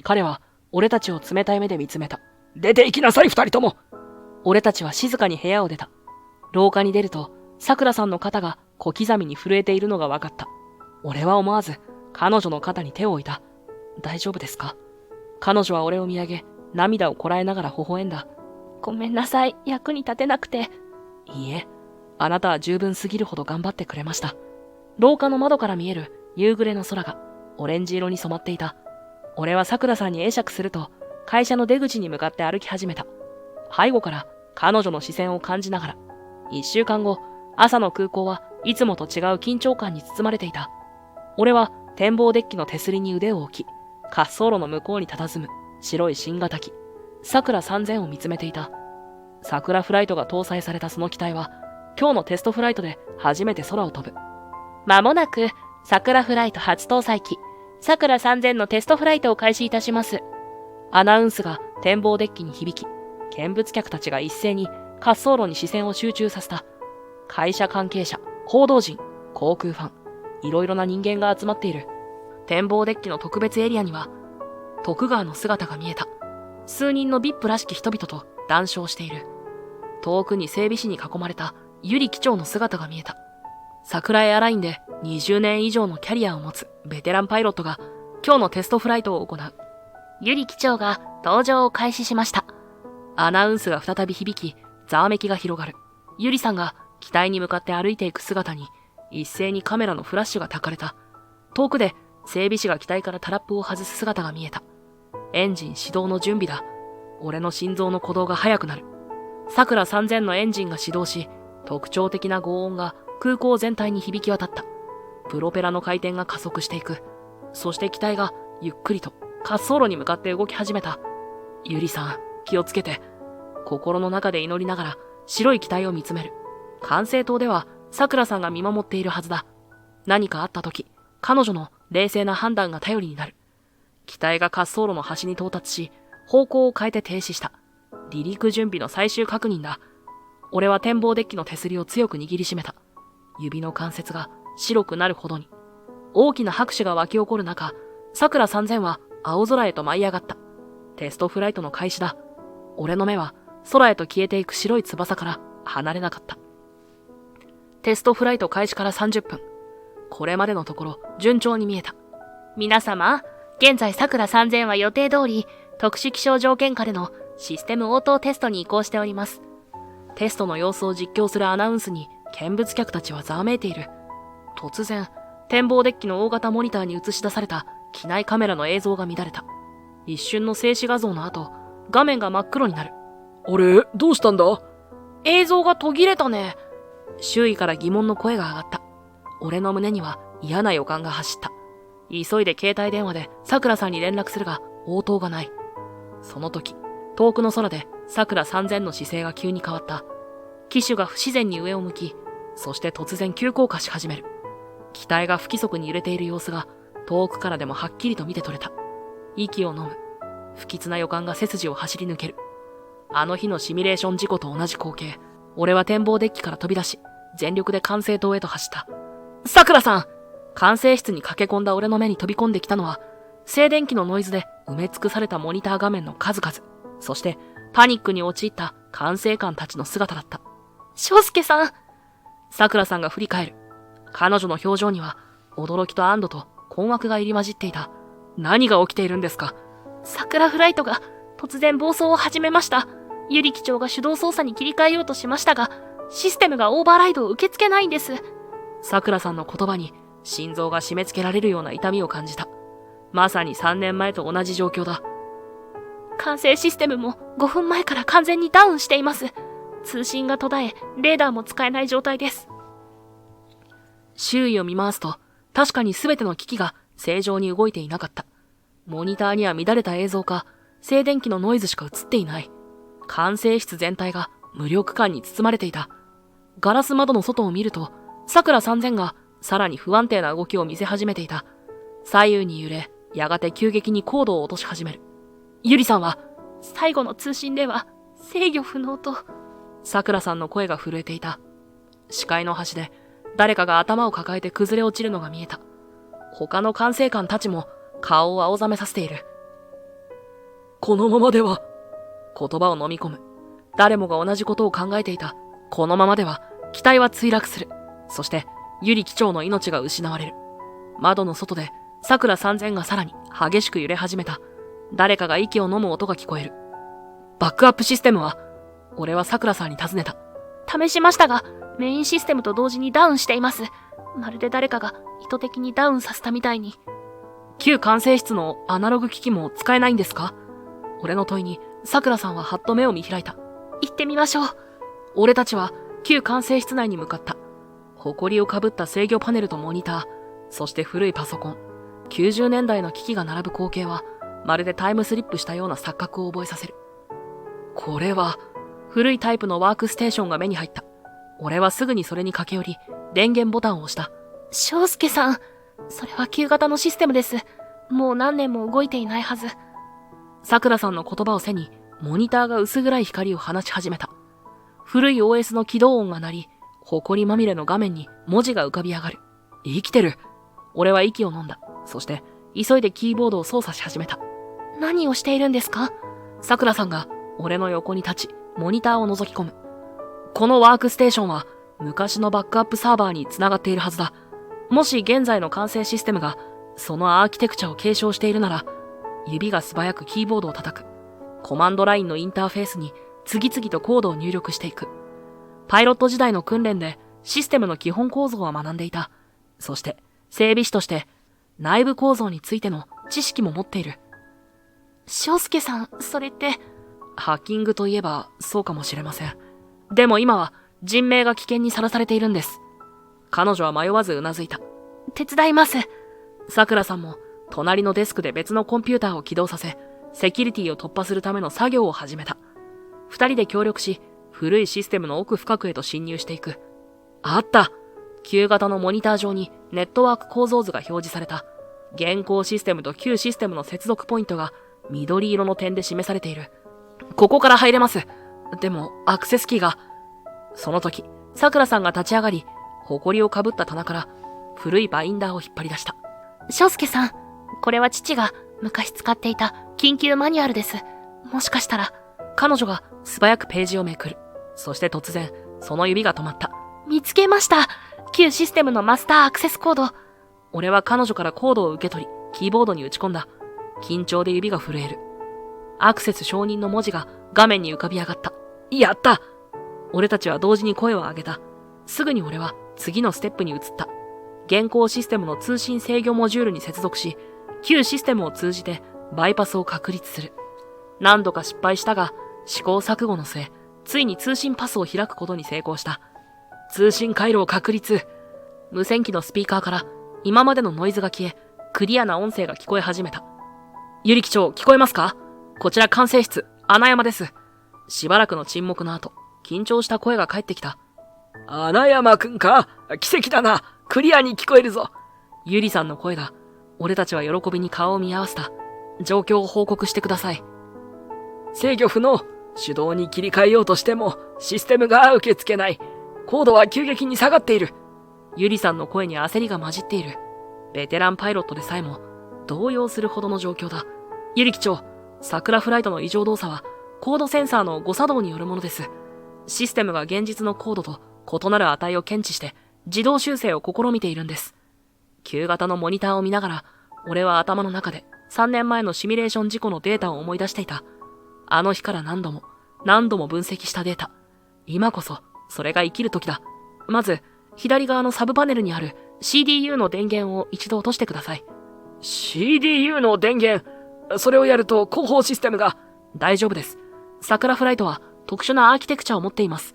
彼は俺たちを冷たい目で見つめた。出て行きなさい、二人とも。俺たちは静かに部屋を出た。廊下に出ると、桜さんの肩が小刻みに震えているのが分かった。俺は思わず彼女の肩に手を置いた。大丈夫ですか？彼女は俺を見上げ、涙をこらえながら微笑んだ。ごめんなさい、役に立てなくて。いいえ、あなたは十分すぎるほど頑張ってくれました。廊下の窓から見える夕暮れの空がオレンジ色に染まっていた。俺は桜さんに会釈すると、会社の出口に向かって歩き始めた。背後から彼女の視線を感じながら。1週間後、朝の空港はいつもと違う緊張感に包まれていた。俺は展望デッキの手すりに腕を置き、滑走路の向こうに佇む白い新型機、桜3000を見つめていた。桜フライトが搭載されたその機体は、今日のテストフライトで初めて空を飛ぶ。まもなく、桜フライト初搭載機、桜3000のテストフライトを開始いたします。アナウンスが展望デッキに響き、見物客たちが一斉に滑走路に視線を集中させた。会社関係者、報道陣、航空ファン、いろいろな人間が集まっている。展望デッキの特別エリアには、徳川の姿が見えた。数人の VIP らしき人々と談笑している。遠くに整備士に囲まれた百合機長の姿が見えた。桜エアラインで20年以上のキャリアを持つベテランパイロットが今日のテストフライトを行う。百合機長が搭乗を開始しました。アナウンスが再び響き、ざわめきが広がる。百合さんが機体に向かって歩いていく姿に一斉にカメラのフラッシュが焚かれた。遠くで整備士が機体からタラップを外す姿が見えた。エンジン始動の準備だ。俺の心臓の鼓動が速くなる。桜3000のエンジンが始動し、特徴的な轟音が空港全体に響き渡った。プロペラの回転が加速していく。そして機体がゆっくりと滑走路に向かって動き始めた。ゆりさん、気をつけて。心の中で祈りながら白い機体を見つめる。管制塔では桜さんが見守っているはずだ。何かあった時、彼女の冷静な判断が頼りになる。機体が滑走路の端に到達し、方向を変えて停止した。離陸準備の最終確認だ。俺は展望デッキの手すりを強く握りしめた。指の関節が白くなるほどに。大きな拍手が湧き起こる中、桜3000は青空へと舞い上がった。テストフライトの開始だ。俺の目は空へと消えていく白い翼から離れなかった。テストフライト開始から30分。これまでのところ順調に見えた。皆様、現在桜3000は予定通り特殊気象条件下でのシステム応答テストに移行しております。テストの様子を実況するアナウンスに見物客たちはざわめいている。突然、展望デッキの大型モニターに映し出された機内カメラの映像が乱れた。一瞬の静止画像の後、画面が真っ黒になる。あれ、どうしたんだ？映像が途切れたね。周囲から疑問の声が上がった。俺の胸には嫌な予感が走った。急いで携帯電話で桜さんに連絡するが応答がない。その時、遠くの空で桜3000の姿勢が急に変わった。機首が不自然に上を向き、そして突然急降下し始める。機体が不規則に揺れている様子が遠くからでもはっきりと見て取れた。息を飲む。不吉な予感が背筋を走り抜ける。あの日のシミュレーション事故と同じ光景。俺は展望デッキから飛び出し、全力で管制塔へと走った。桜さん！管制室に駆け込んだ俺の目に飛び込んできたのは、静電気のノイズで埋め尽くされたモニター画面の数々、そしてパニックに陥った管制官たちの姿だった。翔介さん！桜さんが振り返る。彼女の表情には、驚きと安堵と困惑が入り混じっていた。何が起きているんですか？桜フライトが突然暴走を始めました。百合機長が手動操作に切り替えようとしましたが、システムがオーバーライドを受け付けないんです。桜さんの言葉に心臓が締め付けられるような痛みを感じた。まさに3年前と同じ状況だ。管制システムも5分前から完全にダウンしています。通信が途絶え、レーダーも使えない状態です。周囲を見回すと、確かに全ての機器が正常に動いていなかった。モニターには乱れた映像か、静電気のノイズしか映っていない。管制室全体が無力感に包まれていた。ガラス窓の外を見ると、桜3000がさらに不安定な動きを見せ始めていた。左右に揺れ、やがて急激に高度を落とし始める。ゆりさんは、最後の通信では制御不能と。桜さんの声が震えていた。視界の端で誰かが頭を抱えて崩れ落ちるのが見えた。他の管制官たちも顔を青ざめさせている。このままでは。言葉を飲み込む。誰もが同じことを考えていた。このままでは機体は墜落する。そしてゆり機長の命が失われる。窓の外で桜3000がさらに激しく揺れ始めた。誰かが息を飲む音が聞こえる。バックアップシステムは？俺は桜さんに尋ねた。試しましたが、メインシステムと同時にダウンしています。まるで誰かが意図的にダウンさせたみたいに。旧管制室のアナログ機器も使えないんですか？俺の問いに桜さんははっと目を見開いた。行ってみましょう。俺たちは旧管制室内に向かった。埃をかぶった制御パネルとモニター、そして古いパソコン。90年代の機器が並ぶ光景は、まるでタイムスリップしたような錯覚を覚えさせる。これは、古いタイプのワークステーションが目に入った。俺はすぐにそれに駆け寄り、電源ボタンを押した。翔介さん、それは旧型のシステムです。もう何年も動いていないはず。桜さんの言葉を背に、モニターが薄暗い光を放ち始めた。古い OS の起動音が鳴り、埃まみれの画面に文字が浮かび上がる。生きてる。俺は息を飲んだ。そして、急いでキーボードを操作し始めた。何をしているんですか？桜さんが俺の横に立ち、モニターを覗き込む。このワークステーションは昔のバックアップサーバーに繋がっているはずだ。もし現在の管制システムがそのアーキテクチャを継承しているなら、指が素早くキーボードを叩く。コマンドラインのインターフェースに次々とコードを入力していく。パイロット時代の訓練でシステムの基本構造は学んでいた。そして整備士として内部構造についての知識も持っている。翔介さん、それって。ハッキングといえばそうかもしれません。でも今は人命が危険にさらされているんです。彼女は迷わずうなずいた。手伝います。桜さんも隣のデスクで別のコンピューターを起動させ、セキュリティを突破するための作業を始めた。二人で協力し、古いシステムの奥深くへと侵入していく。あった。旧型のモニター上にネットワーク構造図が表示された。現行システムと旧システムの接続ポイントが緑色の点で示されている。ここから入れます。でも、アクセスキーが。その時、桜さんが立ち上がり、埃をかぶった棚から古いバインダーを引っ張り出した。翔介さん、これは父が昔使っていた緊急マニュアルです。もしかしたら。彼女が素早くページをめくる。そして突然、その指が止まった。見つけました。旧システムのマスターアクセスコード。俺は彼女からコードを受け取り、キーボードに打ち込んだ。緊張で指が震える。アクセス承認の文字が画面に浮かび上がった。やった！俺たちは同時に声を上げた。すぐに俺は次のステップに移った。現行システムの通信制御モジュールに接続し、旧システムを通じてバイパスを確立する。何度か失敗したが、試行錯誤の末、ついに通信パスを開くことに成功した。通信回路を確立。無線機のスピーカーから今までのノイズが消え、クリアな音声が聞こえ始めた。ゆり機長、聞こえますか？こちら管制室、穴山です。しばらくの沈黙の後、緊張した声が返ってきた。穴山くんか？奇跡だな。クリアに聞こえるぞ。ゆりさんの声だ。俺たちは喜びに顔を見合わせた。状況を報告してください。制御不能。手動に切り替えようとしても、システムが受け付けない。高度は急激に下がっている。ゆりさんの声に焦りが混じっている。ベテランパイロットでさえも、動揺するほどの状況だ。ゆり機長、桜フライトの異常動作は、コードセンサーの誤作動によるものです。システムが現実のコードと異なる値を検知して、自動修正を試みているんです。旧型のモニターを見ながら、俺は頭の中で3年前のシミュレーション事故のデータを思い出していた。あの日から何度も分析したデータ。今こそ、それが生きる時だ。まず、左側のサブパネルにある CDU の電源を一度落としてください。CDU の電源。それをやると後方システムが。大丈夫です。桜フライトは特殊なアーキテクチャを持っています。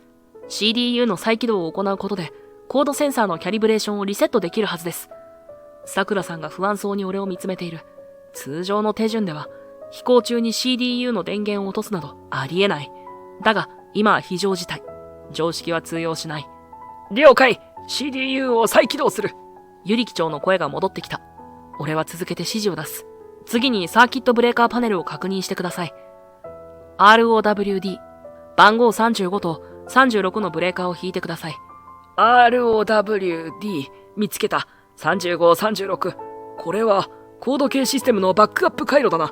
CDU の再起動を行うことで、コードセンサーのキャリブレーションをリセットできるはずです。桜さんが不安そうに俺を見つめている。通常の手順では、飛行中に CDU の電源を落とすなどありえない。だが、今は非常事態。常識は通用しない。了解。 CDU を再起動する。ユリ機長の声が戻ってきた。俺は続けて指示を出す。次にサーキットブレーカーパネルを確認してください。ROWD、番号35と36のブレーカーを引いてください。ROWD、見つけた。35、36。これは、コード系システムのバックアップ回路だな。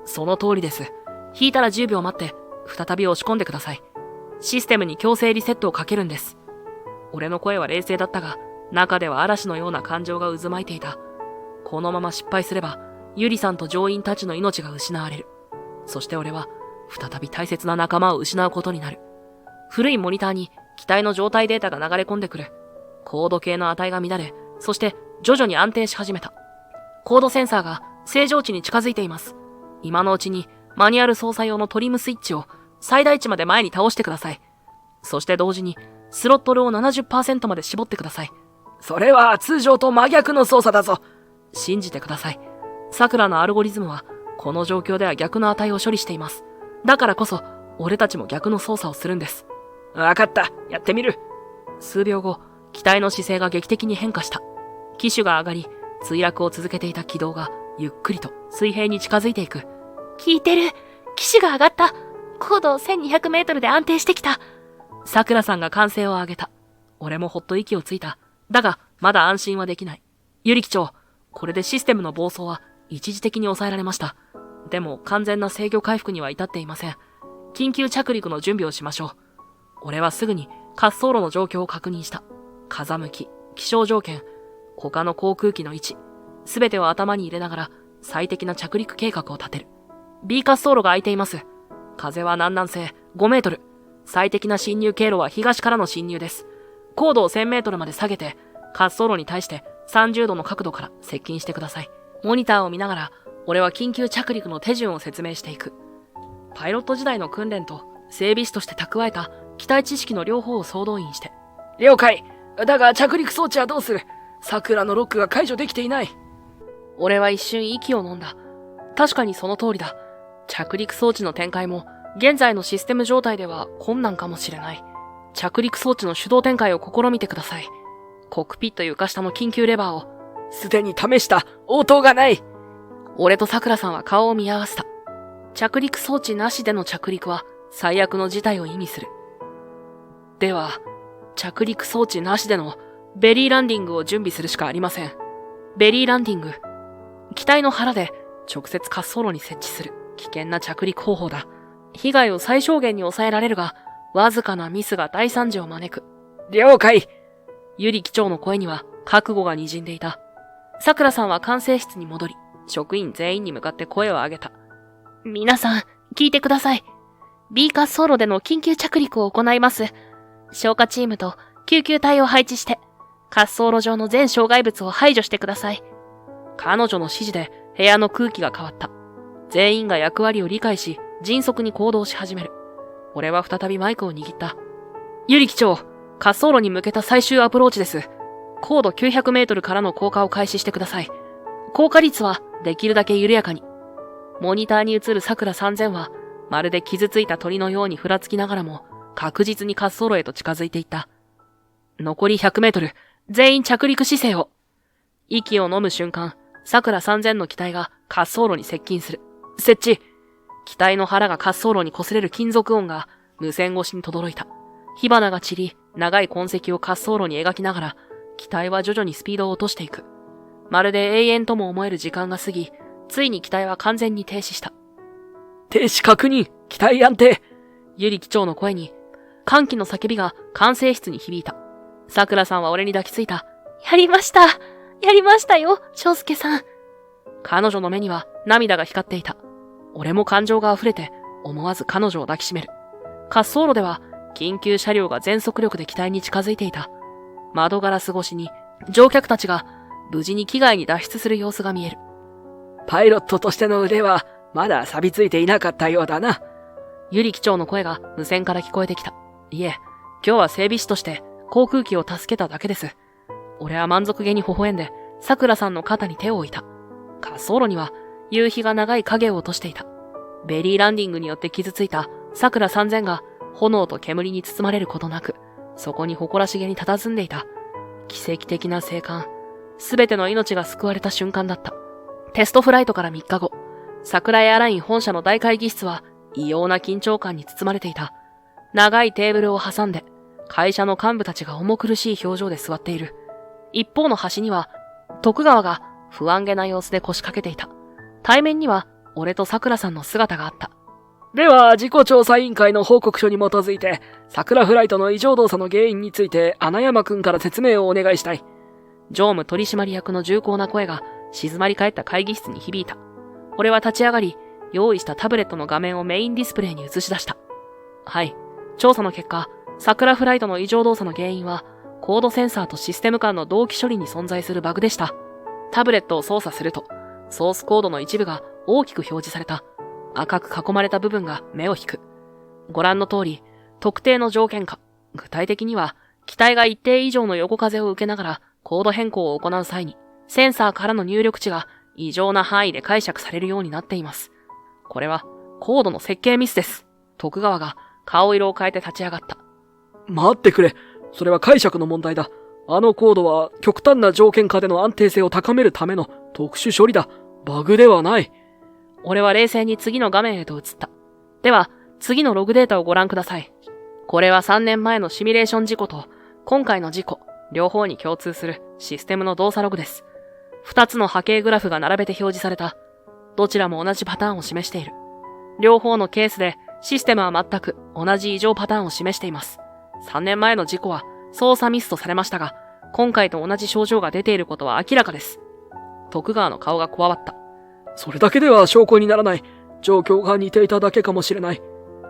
その通りです。引いたら10秒待って、再び押し込んでください。システムに強制リセットをかけるんです。俺の声は冷静だったが、中では嵐のような感情が渦巻いていた。このまま失敗すれば、ユリさんと乗員たちの命が失われる。そして俺は、再び大切な仲間を失うことになる。古いモニターに機体の状態データが流れ込んでくる。高度計の値が乱れ、そして徐々に安定し始めた。コードセンサーが正常値に近づいています。今のうちにマニュアル操作用のトリムスイッチを最大値まで前に倒してください。そして同時にスロットルを 70% まで絞ってください。それは通常と真逆の操作だぞ。信じてください。桜のアルゴリズムはこの状況では逆の値を処理しています。だからこそ俺たちも逆の操作をするんです。わかった。やってみる。数秒後、機体の姿勢が劇的に変化した。機首が上がり、墜落を続けていた軌道がゆっくりと水平に近づいていく。効いてる。機首が上がった。高度1200メートルで安定してきた。桜さんが歓声を上げた。俺もほっと息をついた。だが、まだ安心はできない。ユリ機長、これでシステムの暴走は一時的に抑えられました。でも完全な制御回復には至っていません。緊急着陸の準備をしましょう。俺はすぐに滑走路の状況を確認した。風向き、気象条件、他の航空機の位置、すべてを頭に入れながら最適な着陸計画を立てる。B 滑走路が空いています。風は南南西5メートル。最適な進入経路は東からの進入です。高度を1000メートルまで下げて、滑走路に対して30度の角度から接近してください。モニターを見ながら、俺は緊急着陸の手順を説明していく。パイロット時代の訓練と整備士として蓄えた機体知識の両方を総動員して。了解。だが着陸装置はどうする？桜のロックが解除できていない。俺は一瞬息を飲んだ。確かにその通りだ。着陸装置の展開も現在のシステム状態では困難かもしれない。着陸装置の手動展開を試みてください。コックピット床下の緊急レバーを。すでに試した。応答がない。俺と桜さんは顔を見合わせた。着陸装置なしでの着陸は最悪の事態を意味する。では、着陸装置なしでのベリーランディングを準備するしかありません。ベリーランディング。機体の腹で直接滑走路に設置する危険な着陸方法だ。被害を最小限に抑えられるが、わずかなミスが大惨事を招く。了解。ユリ機長の声には覚悟が滲んでいた。桜さんは管制室に戻り、職員全員に向かって声を上げた。皆さん、聞いてください。B 滑走路での緊急着陸を行います。消火チームと救急隊を配置して、滑走路上の全障害物を排除してください。彼女の指示で部屋の空気が変わった。全員が役割を理解し、迅速に行動し始める。俺は再びマイクを握った。ユリ機長、滑走路に向けた最終アプローチです。高度900メートルからの降下を開始してください。降下率はできるだけ緩やかに。モニターに映る桜3000は、まるで傷ついた鳥のようにふらつきながらも、確実に滑走路へと近づいていった。残り100メートル、全員着陸姿勢を。息を飲む瞬間、桜3000の機体が滑走路に接近する。設置。機体の腹が滑走路に擦れる金属音が無線越しに轟いた。火花が散り、長い痕跡を滑走路に描きながら、機体は徐々にスピードを落としていく。まるで永遠とも思える時間が過ぎ、ついに機体は完全に停止した。停止確認。機体安定。ユリ機長の声に、歓喜の叫びが管制室に響いた。桜さんは俺に抱きついた。やりました。やりましたよ、翔介さん。彼女の目には涙が光っていた。俺も感情が溢れて、思わず彼女を抱きしめる。滑走路では、緊急車両が全速力で機体に近づいていた。窓ガラス越しに、乗客たちが無事に機外に脱出する様子が見える。パイロットとしての腕はまだ錆びついていなかったようだな。ゆり機長の声が無線から聞こえてきた。いえ、今日は整備士として航空機を助けただけです。俺は満足げに微笑んで、桜さんの肩に手を置いた。滑走路には夕日が長い影を落としていた。ベリーランディングによって傷ついた桜3000が炎と煙に包まれることなく、そこに誇らしげに佇んでいた。奇跡的な生還。すべての命が救われた瞬間だった。テストフライトから3日後、桜エアライン本社の大会議室は異様な緊張感に包まれていた。長いテーブルを挟んで、会社の幹部たちが重苦しい表情で座っている。一方の端には、徳川が不安げな様子で腰掛けていた。対面には、俺と桜さんの姿があった。では、事故調査委員会の報告書に基づいて、桜フライトの異常動作の原因について、穴山くんから説明をお願いしたい。常務取締役の重厚な声が静まり返った会議室に響いた。俺は立ち上がり、用意したタブレットの画面をメインディスプレイに映し出した。はい。調査の結果、桜フライトの異常動作の原因は、コードセンサーとシステム間の同期処理に存在するバグでした。タブレットを操作すると、ソースコードの一部が大きく表示された。赤く囲まれた部分が目を引く。ご覧の通り、特定の条件下、具体的には、機体が一定以上の横風を受けながらコード変更を行う際に、センサーからの入力値が異常な範囲で解釈されるようになっています。これは、コードの設計ミスです。徳川が顔色を変えて立ち上がった。待ってくれ。それは解釈の問題だ。あのコードは極端な条件下での安定性を高めるための特殊処理だ。バグではない。俺は冷静に次の画面へと移った。では、次のログデータをご覧ください。これは3年前のシミュレーション事故と今回の事故、両方に共通するシステムの動作ログです。2つの波形グラフが並べて表示された。どちらも同じパターンを示している。両方のケースでシステムは全く同じ異常パターンを示しています。3年前の事故は操作ミスとされましたが、今回と同じ症状が出ていることは明らかです。徳川の顔がこわばった。それだけでは証拠にならない。状況が似ていただけかもしれない。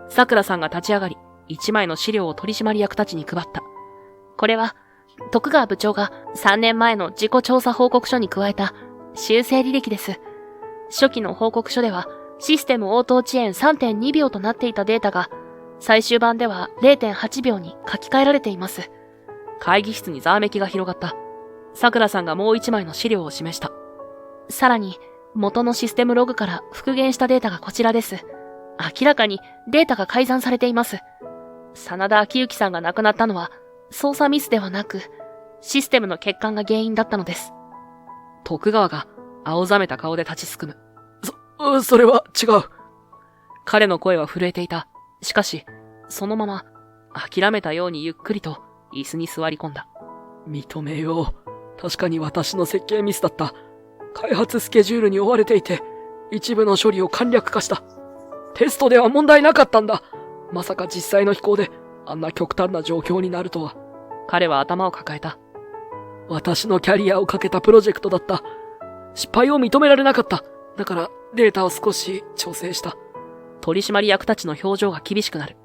桜さんが立ち上がり、一枚の資料を取締役たちに配った。これは、徳川部長が3年前の事故調査報告書に加えた修正履歴です。初期の報告書では、システム応答遅延 3.2 秒となっていたデータが、最終版では 0.8 秒に書き換えられています。会議室にざわめきが広がった。桜さんがもう一枚の資料を示した。さらに、元のシステムログから復元したデータがこちらです。明らかにデータが改ざんされています。真田昭之さんが亡くなったのは操作ミスではなく、システムの欠陥が原因だったのです。徳川が青ざめた顔で立ちすくむ。それは違う。彼の声は震えていた。しかし、そのまま諦めたようにゆっくりと椅子に座り込んだ。認めよう。確かに私の設計ミスだった。開発スケジュールに追われていて、一部の処理を簡略化した。テストでは問題なかったんだ。まさか実際の飛行であんな極端な状況になるとは。彼は頭を抱えた。私のキャリアをかけたプロジェクトだった。失敗を認められなかった。だからデータを少し調整した。取締役たちの表情が厳しくなる。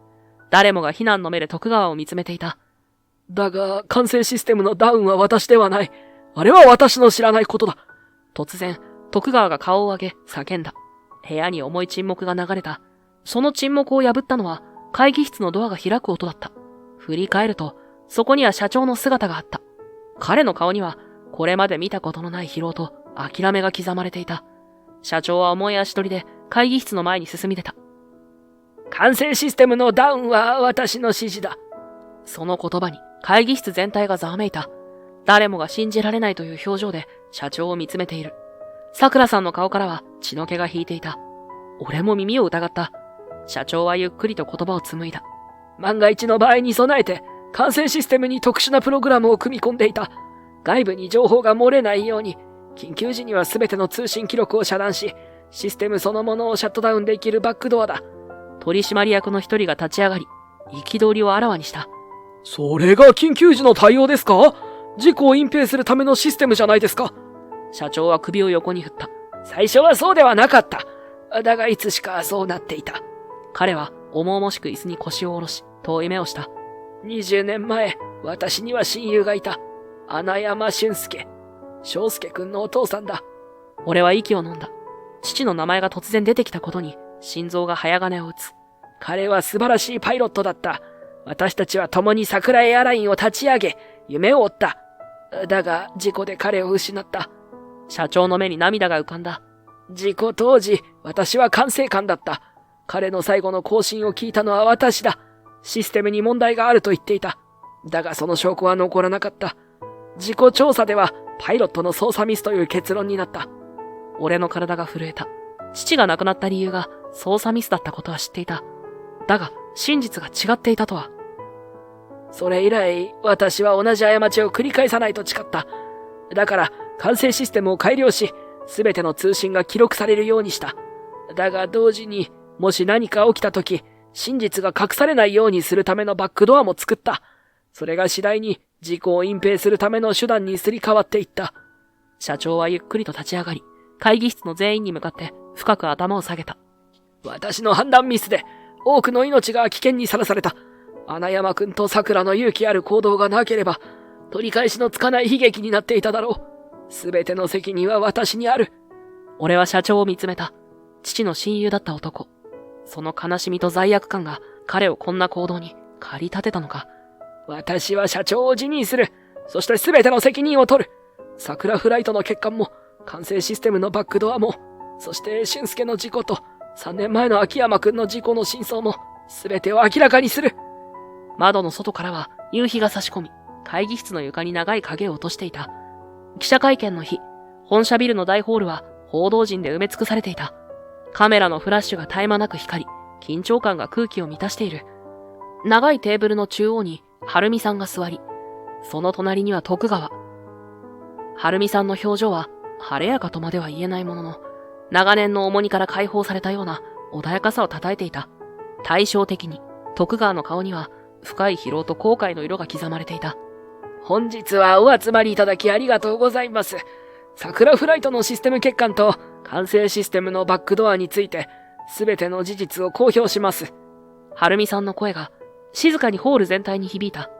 誰もが非難の目で徳川を見つめていた。だが、管制システムのダウンは私ではない。あれは私の知らないことだ。突然、徳川が顔を上げ、叫んだ。部屋に重い沈黙が流れた。その沈黙を破ったのは、会議室のドアが開く音だった。振り返ると、そこには社長の姿があった。彼の顔には、これまで見たことのない疲労と諦めが刻まれていた。社長は重い足取りで会議室の前に進み出た。管制システムのダウンは私の指示だ。その言葉に会議室全体がざわめいた。誰もが信じられないという表情で社長を見つめている。桜さんの顔からは血の気が引いていた。俺も耳を疑った。社長はゆっくりと言葉を紡いだ。万が一の場合に備えて、管制システムに特殊なプログラムを組み込んでいた。外部に情報が漏れないように、緊急時には全ての通信記録を遮断し、システムそのものをシャットダウンできるバックドアだ。取締役の一人が立ち上がり、憤りをあらわにした。それが緊急時の対応ですか？事故を隠蔽するためのシステムじゃないですか。社長は首を横に振った。最初はそうではなかった。だがいつしかそうなっていた。彼は重々しく椅子に腰を下ろし、遠い目をした。20年前、私には親友がいた。穴山俊介。翔介くんのお父さんだ。俺は息を飲んだ。父の名前が突然出てきたことに、心臓が早金を打つ。彼は素晴らしいパイロットだった。私たちは共に桜エアラインを立ち上げ、夢を追った。だが、事故で彼を失った。社長の目に涙が浮かんだ。事故当時、私は管制官だった。彼の最後の更新を聞いたのは私だ。システムに問題があると言っていた。だがその証拠は残らなかった。事故調査では、パイロットの操作ミスという結論になった。俺の体が震えた。父が亡くなった理由が操作ミスだったことは知っていた。だが、真実が違っていたとは。それ以来、私は同じ過ちを繰り返さないと誓った。だから、管制システムを改良し、すべての通信が記録されるようにした。だが同時に、もし何か起きたとき、真実が隠されないようにするためのバックドアも作った。それが次第に事故を隠蔽するための手段にすり替わっていった。社長はゆっくりと立ち上がり、会議室の全員に向かって深く頭を下げた。私の判断ミスで多くの命が危険にさらされた。穴山くんと桜の勇気ある行動がなければ、取り返しのつかない悲劇になっていただろう。すべての責任は私にある。俺は社長を見つめた。父の親友だった男。その悲しみと罪悪感が彼をこんな行動に駆り立てたのか。私は社長を辞任する。そしてすべての責任を取る。桜フライトの欠陥も、管制システムのバックドアも、そして俊介の事故と3年前の秋山くんの事故の真相も、すべてを明らかにする。窓の外からは夕日が差し込み、会議室の床に長い影を落としていた。記者会見の日、本社ビルの大ホールは報道陣で埋め尽くされていた。カメラのフラッシュが絶え間なく光り、緊張感が空気を満たしている。長いテーブルの中央に、はるみさんが座り、その隣には徳川。はるみさんの表情は、晴れやかとまでは言えないものの、長年の重荷から解放されたような穏やかさをたたえていた。対照的に、徳川の顔には、深い疲労と後悔の色が刻まれていた。本日はお集まりいただきありがとうございます。桜フライトのシステム欠陥と管制システムのバックドアについて、すべての事実を公表します。はるみさんの声が静かにホール全体に響いた。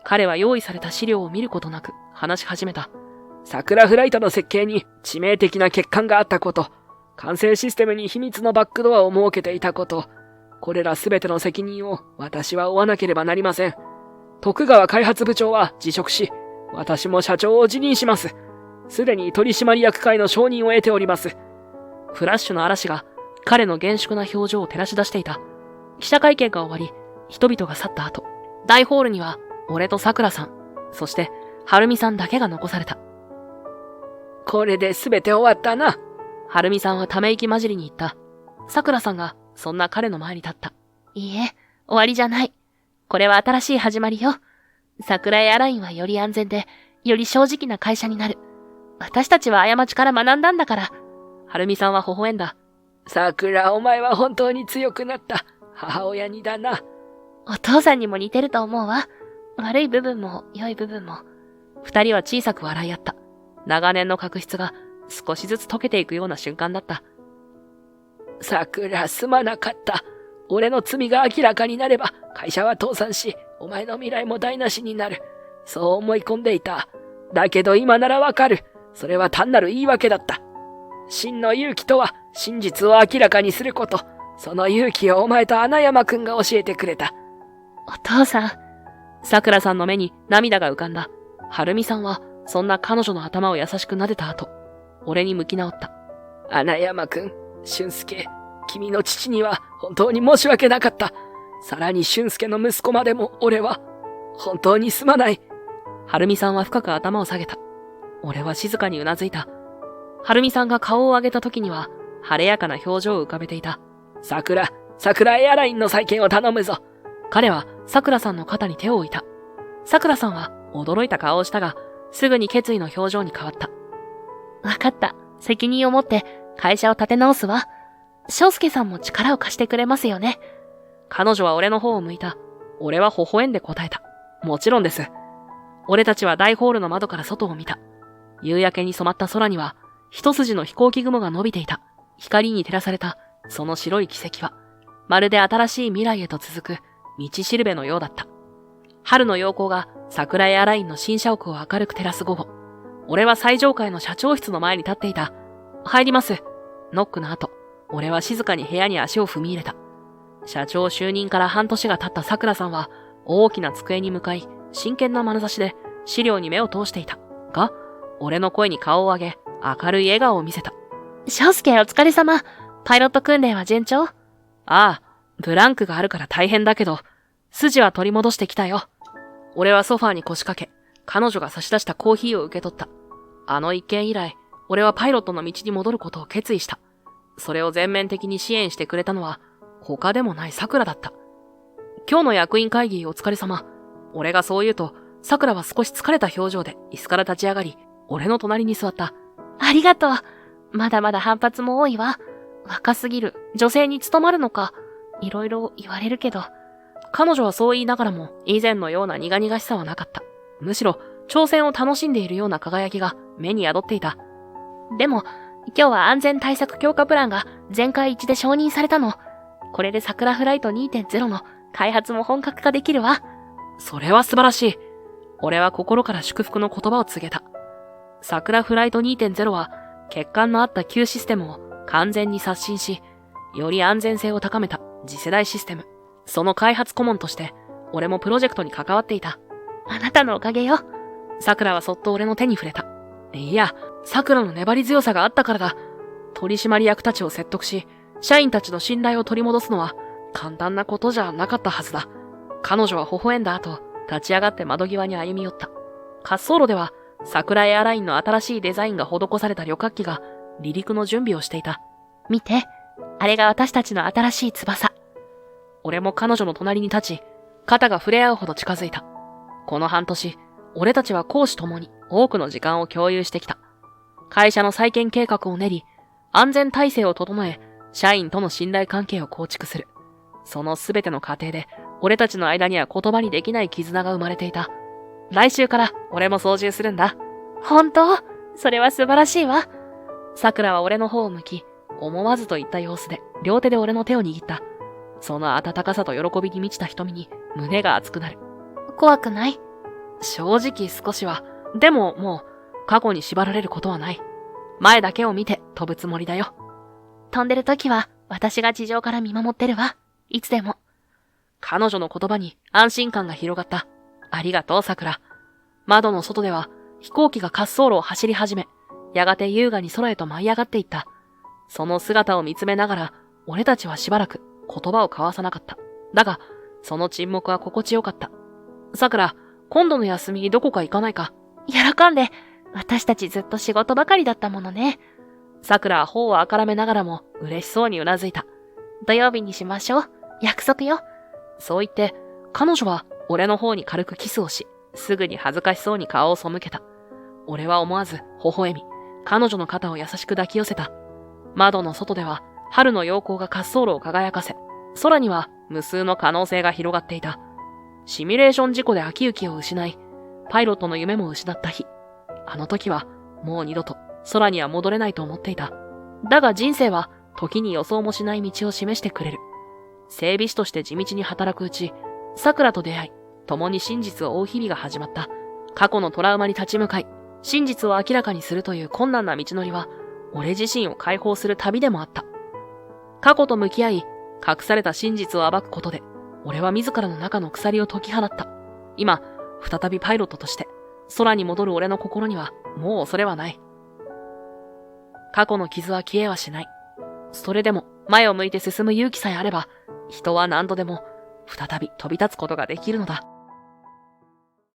彼は用意された資料を見ることなく話し始めた。桜フライトの設計に致命的な欠陥があったこと、管制システムに秘密のバックドアを設けていたこと、これらすべての責任を私は負わなければなりません。徳川開発部長は辞職し、私も社長を辞任します。すでに取締役会の承認を得ております。フラッシュの嵐が彼の厳粛な表情を照らし出していた。記者会見が終わり、人々が去った後、大ホールには俺と桜さん、そしてはるみさんだけが残された。これで全て終わったな。はるみさんはため息混じりに言った。桜さんがそんな彼の前に立った。いいえ、終わりじゃない。これは新しい始まりよ。桜エアラインはより安全で、より正直な会社になる。私たちは過ちから学んだんだから。はるみさんは微笑んだ。桜、お前は本当に強くなった。母親にだな。お父さんにも似てると思うわ。悪い部分も良い部分も。二人は小さく笑い合った。長年の確執が少しずつ溶けていくような瞬間だった。桜、すまなかった。俺の罪が明らかになれば、会社は倒産し、お前の未来も台無しになる。そう思い込んでいた。だけど今ならわかる。それは単なる言い訳だった。真の勇気とは、真実を明らかにすること。その勇気をお前と穴山くんが教えてくれた。お父さん。桜さんの目に涙が浮かんだ。はるみさんは、そんな彼女の頭を優しく撫でた後、俺に向き直った。穴山くん、俊介、君の父には本当に申し訳なかった。さらに俊介の息子までも俺は、本当にすまない。はるみさんは深く頭を下げた。俺は静かにうなずいた。はるみさんが顔を上げた時には、晴れやかな表情を浮かべていた。桜エアラインの再建を頼むぞ。彼は桜さんの肩に手を置いた。桜さんは驚いた顔をしたが、すぐに決意の表情に変わった。わかった。責任を持って会社を立て直すわ。翔介さんも力を貸してくれますよね。彼女は俺の方を向いた。俺は微笑んで答えた。もちろんです。俺たちは大ホールの窓から外を見た。夕焼けに染まった空には、一筋の飛行機雲が伸びていた。光に照らされた、その白い軌跡は、まるで新しい未来へと続く道しるべのようだった。春の陽光が桜エアラインの新社屋を明るく照らす午後、俺は最上階の社長室の前に立っていた。入ります。ノックの後、俺は静かに部屋に足を踏み入れた。社長就任から半年が経った桜さんは、大きな机に向かい、真剣な眼差しで資料に目を通していた。が、俺の声に顔を上げ、明るい笑顔を見せた。翔介お疲れ様。パイロット訓練は順調？ああ、ブランクがあるから大変だけど、筋は取り戻してきたよ。俺はソファーに腰掛け、彼女が差し出したコーヒーを受け取った。あの一件以来、俺はパイロットの道に戻ることを決意した。それを全面的に支援してくれたのは、他でもない桜だった。今日の役員会議お疲れ様。俺がそう言うと、桜は少し疲れた表情で椅子から立ち上がり、俺の隣に座った。ありがとう。まだまだ反発も多いわ。若すぎる。女性に務まるのか。いろいろ言われるけど。彼女はそう言いながらも、以前のような苦々しさはなかった。むしろ、挑戦を楽しんでいるような輝きが目に宿っていた。でも、今日は安全対策強化プランが全会一致で承認されたの。これで桜フライト 2.0 の開発も本格化できるわ。それは素晴らしい。俺は心から祝福の言葉を告げた。桜フライト 2.0 は、欠陥のあった旧システムを完全に刷新し、より安全性を高めた次世代システム。その開発顧問として、俺もプロジェクトに関わっていた。あなたのおかげよ。桜はそっと俺の手に触れた。いや、桜の粘り強さがあったからだ。取締役たちを説得し、社員たちの信頼を取り戻すのは簡単なことじゃなかったはずだ。彼女は微笑んだ後、立ち上がって窓際に歩み寄った。滑走路では、桜エアラインの新しいデザインが施された旅客機が離陸の準備をしていた。見て。あれが私たちの新しい翼。俺も彼女の隣に立ち、肩が触れ合うほど近づいた。この半年、俺たちは公私ともに多くの時間を共有してきた。会社の再建計画を練り、安全体制を整え、社員との信頼関係を構築する。そのすべての過程で、俺たちの間には言葉にできない絆が生まれていた。来週から俺も操縦するんだ。本当？それは素晴らしいわ。桜は俺の方を向き、思わずといった様子で両手で俺の手を握った。その温かさと喜びに満ちた瞳に胸が熱くなる。怖くない？正直少しは。でももう過去に縛られることはない。前だけを見て飛ぶつもりだよ。飛んでる時は私が地上から見守ってるわ。いつでも。彼女の言葉に安心感が広がった。ありがとう、桜。窓の外では飛行機が滑走路を走り始め、やがて優雅に空へと舞い上がっていった。その姿を見つめながら、俺たちはしばらく言葉を交わさなかった。だが、その沈黙は心地よかった。桜、今度の休みどこか行かないか？喜んで。私たちずっと仕事ばかりだったものね。桜は頬をあからめながらも嬉しそうにうなずいた。土曜日にしましょう。約束よ。そう言って、彼女は俺の方に軽くキスをし、すぐに恥ずかしそうに顔を背けた。俺は思わず微笑み、彼女の肩を優しく抱き寄せた。窓の外では春の陽光が滑走路を輝かせ、空には無数の可能性が広がっていた。シミュレーション事故で秋行を失い、パイロットの夢も失った日。あの時はもう二度と空には戻れないと思っていた。だが人生は時に予想もしない道を示してくれる。整備士として地道に働くうち、桜と出会い、共に真実を追う日々が始まった。過去のトラウマに立ち向かい、真実を明らかにするという困難な道のりは、俺自身を解放する旅でもあった。過去と向き合い、隠された真実を暴くことで、俺は自らの中の鎖を解き放った。今、再びパイロットとして、空に戻る俺の心には、もう恐れはない。過去の傷は消えはしない。それでも、前を向いて進む勇気さえあれば、人は何度でも、再び飛び立つことができるのだ。